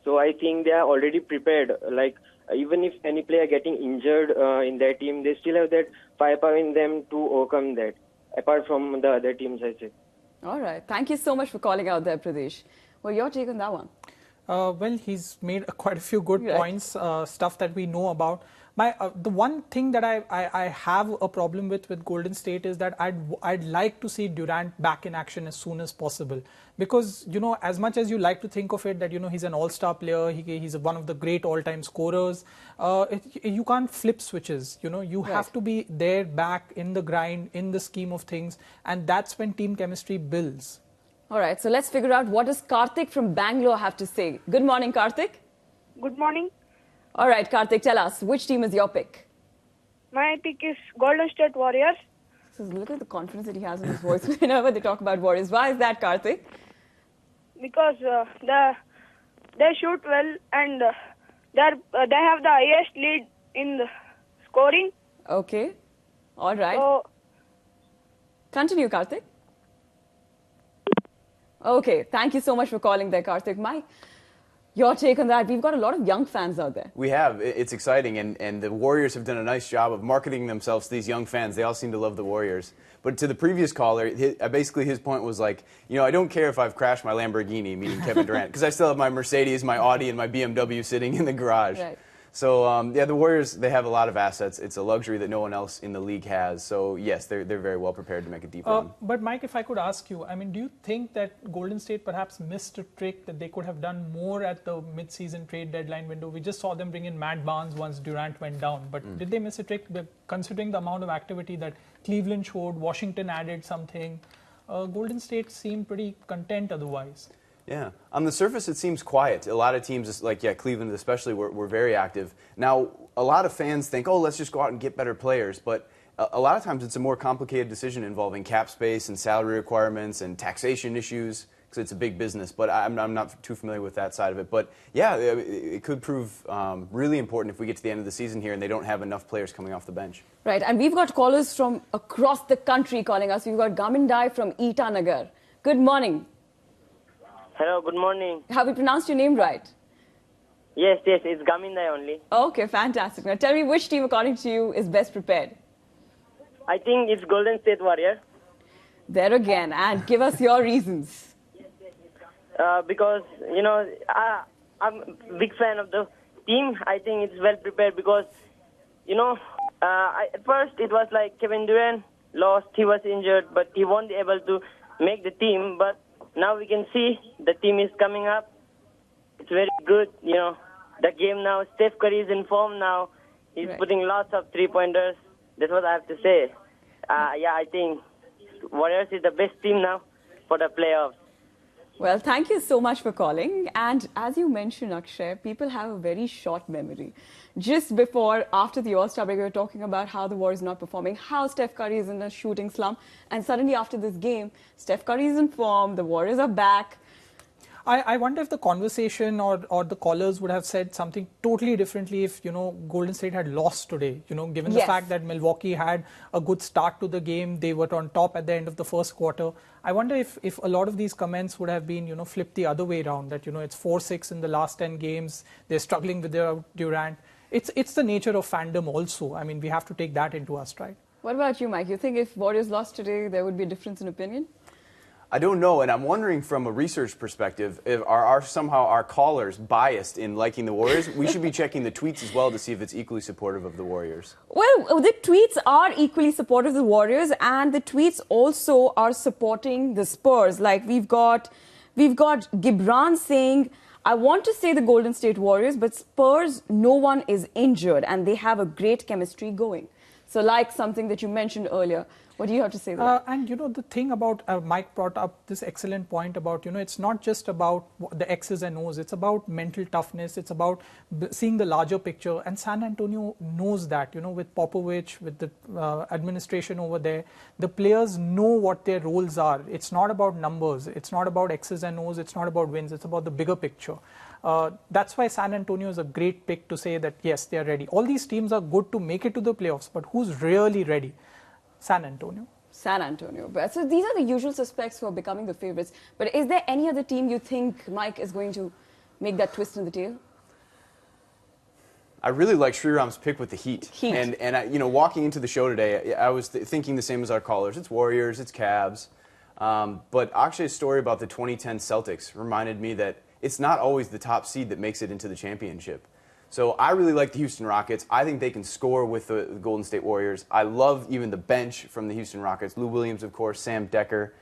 So I think they are already prepared. Like, even if any player getting injured in their team, they still have that firepower in them to overcome that, apart from the other teams, I say. All right. Thank you so much for calling out there, Pradesh. Well, your take on that one? Well, he's made quite a few good points, stuff that we know about. The one thing that I have a problem with Golden State is that I'd like to see Durant back in action as soon as possible, because you know, as much as you like to think of it that, you know, he's an all-star player, he's one of the great all-time scorers, you can't flip switches. You know, you have to be there, back in the grind, in the scheme of things, and that's when team chemistry builds. All right, so let's figure out what does Karthik from Bangalore have to say. Good morning, Karthik. Good morning. All right, Karthik, tell us, which team is your pick? My pick is Golden State Warriors. So look at the confidence that he has in his voice whenever they talk about Warriors. Why is that, Karthik? Because they shoot well and they have the highest lead in the scoring. Okay. All right. So, continue, Karthik. Okay, thank you so much for calling there, Karthik. Mike, your take on that? We've got a lot of young fans out there. We have. It's exciting, and the Warriors have done a nice job of marketing themselves to these young fans. They all seem to love the Warriors. But to the previous caller, basically his point was like, you know, I don't care if I've crashed my Lamborghini, meaning Kevin Durant, because I still have my Mercedes, my Audi, and my BMW sitting in the garage. Right. So, yeah, the Warriors, they have a lot of assets. It's a luxury that no one else in the league has. So, yes, they're very well prepared to make a deep run. But, Mike, if I could ask you, I mean, do you think that Golden State perhaps missed a trick that they could have done more at the mid-season trade deadline window? We just saw them bring in Matt Barnes once Durant went down. But did they miss a trick? Considering the amount of activity that Cleveland showed, Washington added something, Golden State seemed pretty content otherwise. Yeah. On the surface, it seems quiet. A lot of teams, like, Cleveland especially, were very active. Now, a lot of fans think, oh, let's just go out and get better players. But a lot of times it's a more complicated decision involving cap space and salary requirements and taxation issues, because it's a big business. But I'm not too familiar with that side of it. But, yeah, it could prove really important if we get to the end of the season here and they don't have enough players coming off the bench. Right. And we've got callers from across the country calling us. We've got Gamindai from Itanagar. Good morning. Hello, good morning. Have we pronounced your name right? Yes, it's Gamindai only. Okay, fantastic. Now tell me, which team, according to you, is best prepared? I think it's Golden State Warriors. There again, and give us your reasons. Because, you know, I'm a big fan of the team. I think it's well prepared because, you know, at first it was like Kevin Durant lost, he was injured, but he won't be able to make the team. But now we can see the team is coming up. It's very good, you know. The game now, Steph Curry is in form now. He's putting lots of three-pointers. That's what I have to say. Yeah, I think Warriors is the best team now for the playoffs. Well, thank you so much for calling. And as you mentioned, Akshay, people have a very short memory. Just after the All-Star break, we were talking about how the Warriors are not performing, how Steph Curry is in a shooting slump. And suddenly after this game, Steph Curry is in form, the Warriors are back. I wonder if the conversation or the callers would have said something totally differently if, you know, Golden State had lost today. You know, given the fact that Milwaukee had a good start to the game, they were on top at the end of the first quarter. I wonder if a lot of these comments would have been, you know, flipped the other way around, that, you know, it's 4-6 in the last 10 games. They're struggling with their Durant. It's the nature of fandom also. I mean, we have to take that into our stride. What about you, Mike? You think if Warriors lost today, there would be a difference in opinion? I don't know, and I'm wondering from a research perspective, are somehow our callers biased in liking the Warriors? We should be checking the tweets as well to see if it's equally supportive of the Warriors. Well, the tweets are equally supportive of the Warriors, and the tweets also are supporting the Spurs. Like, we've got We've got Gibran saying, I want to say the Golden State Warriors, but Spurs, no one is injured and they have a great chemistry going. So like something that you mentioned earlier, what do you have to say there? And the thing about Mike brought up this excellent point about, it's not just about the X's and O's, it's about mental toughness, it's about seeing the larger picture. And San Antonio knows that, with Popovich, with the administration over there, the players know what their roles are. It's not about numbers, it's not about X's and O's, it's not about wins, it's about the bigger picture. That's why San Antonio is a great pick to say that, yes, they are ready. All these teams are good to make it to the playoffs, but who's really ready? San Antonio. San Antonio. So these are the usual suspects for becoming the favorites. But is there any other team you think, Mike, is going to make that twist in the tail? I really like Sriram's pick with the Heat. And walking into the show today, I was thinking the same as our callers. It's Warriors, it's Cavs. But Akshay's story about the 2010 Celtics reminded me that it's not always the top seed that makes it into the championship. So I really like the Houston Rockets. I think they can score with the Golden State Warriors. I love even the bench from the Houston Rockets. Lou Williams, of course, Sam Decker.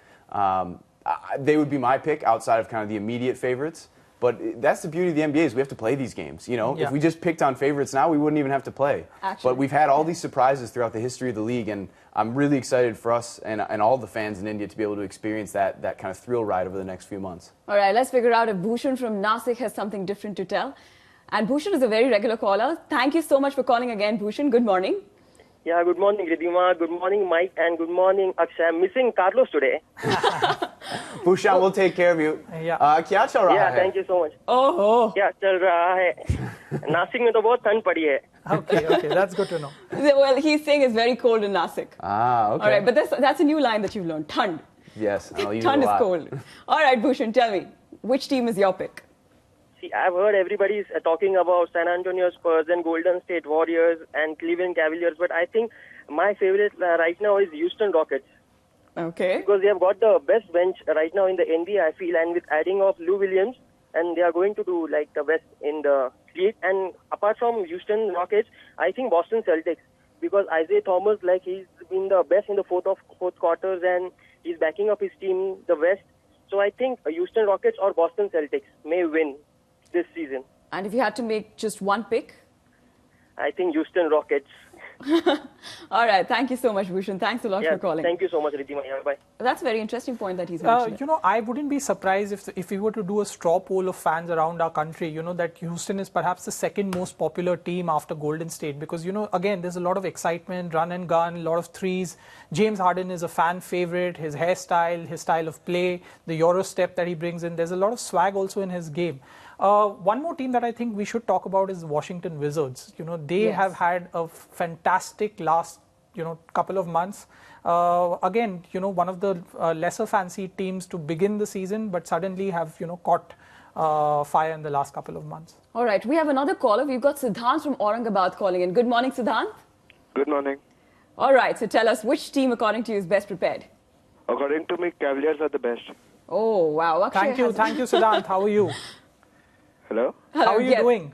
They would be my pick outside of kind of the immediate favorites. But that's the beauty of the NBA is we have to play these games. If we just picked on favorites now, we wouldn't even have to play. But we've had all these surprises throughout the history of the league, and I'm really excited for us and all the fans in India to be able to experience that kind of thrill ride over the next few months. All right, let's figure out if Bhushan from Nasik has something different to tell. And Bhushan is a very regular caller. Thank you so much for calling again, Bhushan. Good morning. Yeah, good morning, Ridhima. Good morning, Mike. And good morning, Akshay. I'm missing Carlos today. Bhushan, we'll take care of you. क्या चल रहा है? Thank you so much. Oh. क्या चल रहा है? नासिक में तो बहुत ठंड पड़ी है. Okay, that's good to know. Well, he's saying it's very cold in Nasik. Okay. All right, but that's a new line that you've learned. Thund. Yes, I'll use Thund it a lot. is cold. All right, Bhushan, tell me, which team is your pick? See, I've heard everybody's talking about San Antonio Spurs and Golden State Warriors and Cleveland Cavaliers, but I think my favorite right now is Houston Rockets. Okay. Because they have got the best bench right now in the NBA, I feel, and with adding of Lou Williams, and they are going to do like the best in the league. And apart from Houston Rockets, I think Boston Celtics, because Isaiah Thomas, like he's been the best in the fourth quarters, and he's backing up his team, the West. So I think Houston Rockets or Boston Celtics may win this season. And if you had to make just one pick? I think Houston Rockets. All right. Thank you so much, Bhushan. Thanks a lot for calling. Thank you so much, Ridhima. Yeah, bye. That's a very interesting point that he's mentioned. I wouldn't be surprised if we were to do a straw poll of fans around our country, that Houston is perhaps the second most popular team after Golden State. Because, again, there's a lot of excitement, run and gun, a lot of threes. James Harden is a fan favorite. His hairstyle, his style of play, the Euro step that he brings in. There's a lot of swag also in his game. One more team that I think we should talk about is Washington Wizards. They have had a fantastic last, couple of months. Again, one of the lesser fancied teams to begin the season, but suddenly have, caught fire in the last couple of months. All right, we have another caller. We've got Siddhant from Aurangabad calling in. Good morning, Siddhant. Good morning. All right, so tell us, which team, according to you, is best prepared? According to me, Cavaliers are the best. Oh, wow. Thank you, Siddhant. How are you? Hello? How are you doing?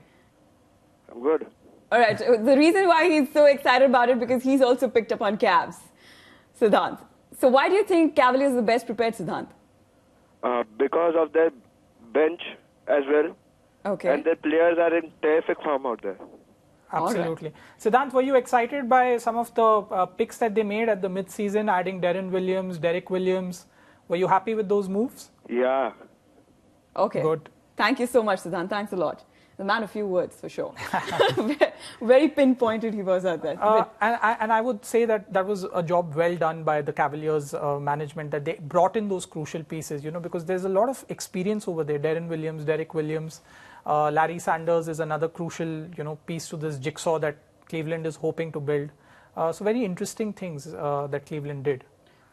I'm good. All right. The reason why he's so excited about it because he's also picked up on Cavs, Siddhant. So why do you think Cavaliers are the best prepared, Siddhant? Because of their bench as well. Okay. And their players are in terrific form out there. Absolutely. Right. Siddhant, were you excited by some of the picks that they made at the mid-season, adding Deron Williams, Derek Williams? Were you happy with those moves? Yeah. Okay. Good. Thank you so much, Siddhant. Thanks a lot. The man of few words, for sure. Very pinpointed he was at that. And I would say that was a job well done by the Cavaliers management, that they brought in those crucial pieces, because there's a lot of experience over there. Deron Williams, Derek Williams, Larry Sanders is another crucial, piece to this jigsaw that Cleveland is hoping to build. So very interesting things that Cleveland did.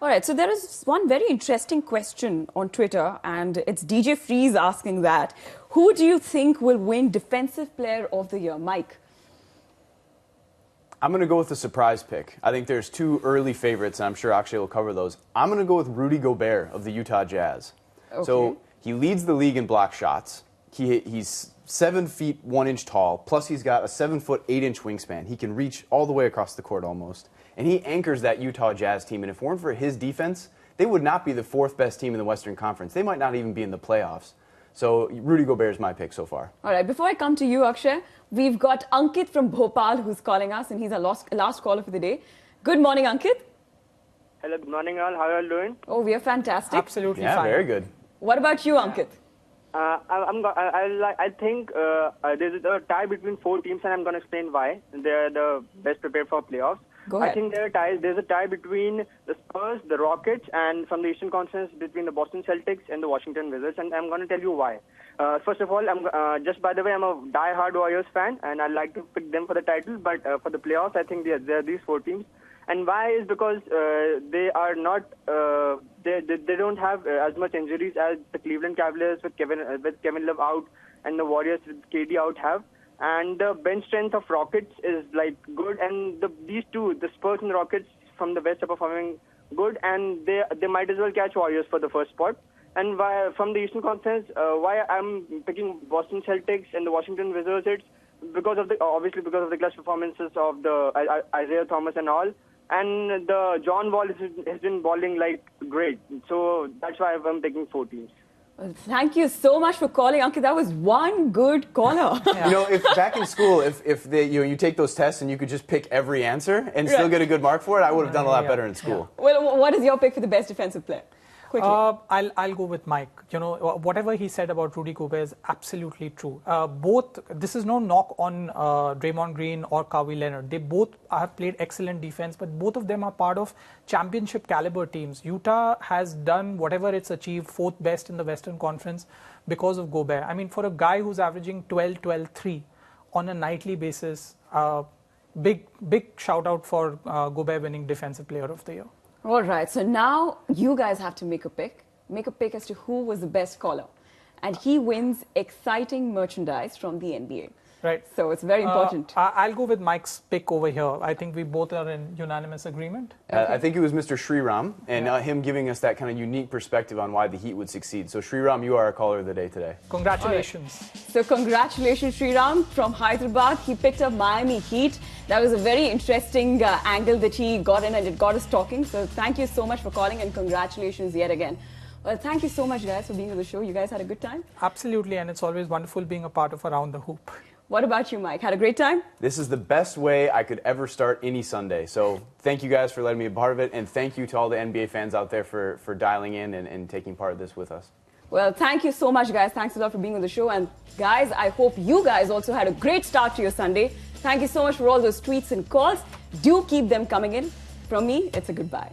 All right, so there is one very interesting question on Twitter, and it's DJ Freeze asking that. Who do you think will win Defensive Player of the Year? Mike? I'm going to go with a surprise pick. I think there's two early favorites, and I'm sure Akshay will cover those. I'm going to go with Rudy Gobert of the Utah Jazz. Okay. So he leads the league in block shots. He's 7 feet 1 inch tall, plus he's got a 7 foot 8 inch wingspan. He can reach all the way across the court almost. And he anchors that Utah Jazz team. And if it weren't for his defense, they would not be the 4th best team in the Western Conference. They might not even be in the playoffs. So Rudy Gobert is my pick so far. All right, before I come to you, Akshay, we've got Ankit from Bhopal who's calling us, and he's our last caller for the day. Good morning, Ankit. Hello, good morning all. How are you doing? Oh, we are fantastic. Absolutely fine. Yeah, very good. What about you, Ankit? I think there's a tie between 4 teams, and I'm going to explain why. They're the best prepared for playoffs. Go ahead. I think there's a tie between the Spurs, the Rockets, and from the Eastern Conference between the Boston Celtics and the Washington Wizards, and I'm going to tell you why. First of all, just by the way, I'm a die-hard Warriors fan, and I like to pick them for the title, but for the playoffs, I think there are these 4 teams. And why is because they are not they don't have as much injuries as the Cleveland Cavaliers with Kevin Love out and the Warriors with KD out have. And the bench strength of Rockets is like good, and these two, the Spurs and the Rockets from the West, are performing good, and they might as well catch Warriors for the first spot. And why, from the Eastern Conference, why I'm picking Boston Celtics and the Washington Wizards, it's because of obviously because of the clutch performances of the Isaiah Thomas and all. And the John Wall has been balling like great. So that's why I'm taking 4 teams. Well, thank you so much for calling, Ankit. That was one good caller. You know, if back in school, if you take those tests and you could just pick every answer and still get a good mark for it, I would have done a lot better in school. Well, what is your pick for the best defensive player? Quickly. I'll go with Mike. You know, whatever he said about Rudy Gobert is absolutely true. This is no knock on Draymond Green or Kawhi Leonard. They both have played excellent defense, but both of them are part of championship caliber teams. Utah has done whatever it's achieved, 4th best in the Western Conference because of Gobert. I mean, for a guy who's averaging 12-12-3 on a nightly basis, big shout out for Gobert winning Defensive Player of the Year. All right, so now you guys have to make a pick. Make a pick as to who was the best caller. And he wins exciting merchandise from the NBA. Right. So it's very important. I'll go with Mike's pick over here. I think we both are in unanimous agreement. I think it was Mr. Sriram, and him giving us that kind of unique perspective on why the Heat would succeed. So Sriram, you are our caller of the day today. Congratulations. Right. So congratulations, Sriram from Hyderabad. He picked up Miami Heat. That was a very interesting angle that he got in, and it got us talking. So thank you so much for calling, and congratulations yet again. Well, thank you so much, guys, for being on the show. You guys had a good time? Absolutely, and it's always wonderful being a part of Around the Hoop. What about you, Mike? Had a great time? This is the best way I could ever start any Sunday. So thank you guys for letting me be a part of it, and thank you to all the NBA fans out there for dialing in and taking part of this with us. Well, thank you so much, guys. Thanks a lot for being on the show. And guys, I hope you guys also had a great start to your Sunday. Thank you so much for all those tweets and calls. Do keep them coming in. From me, it's a goodbye.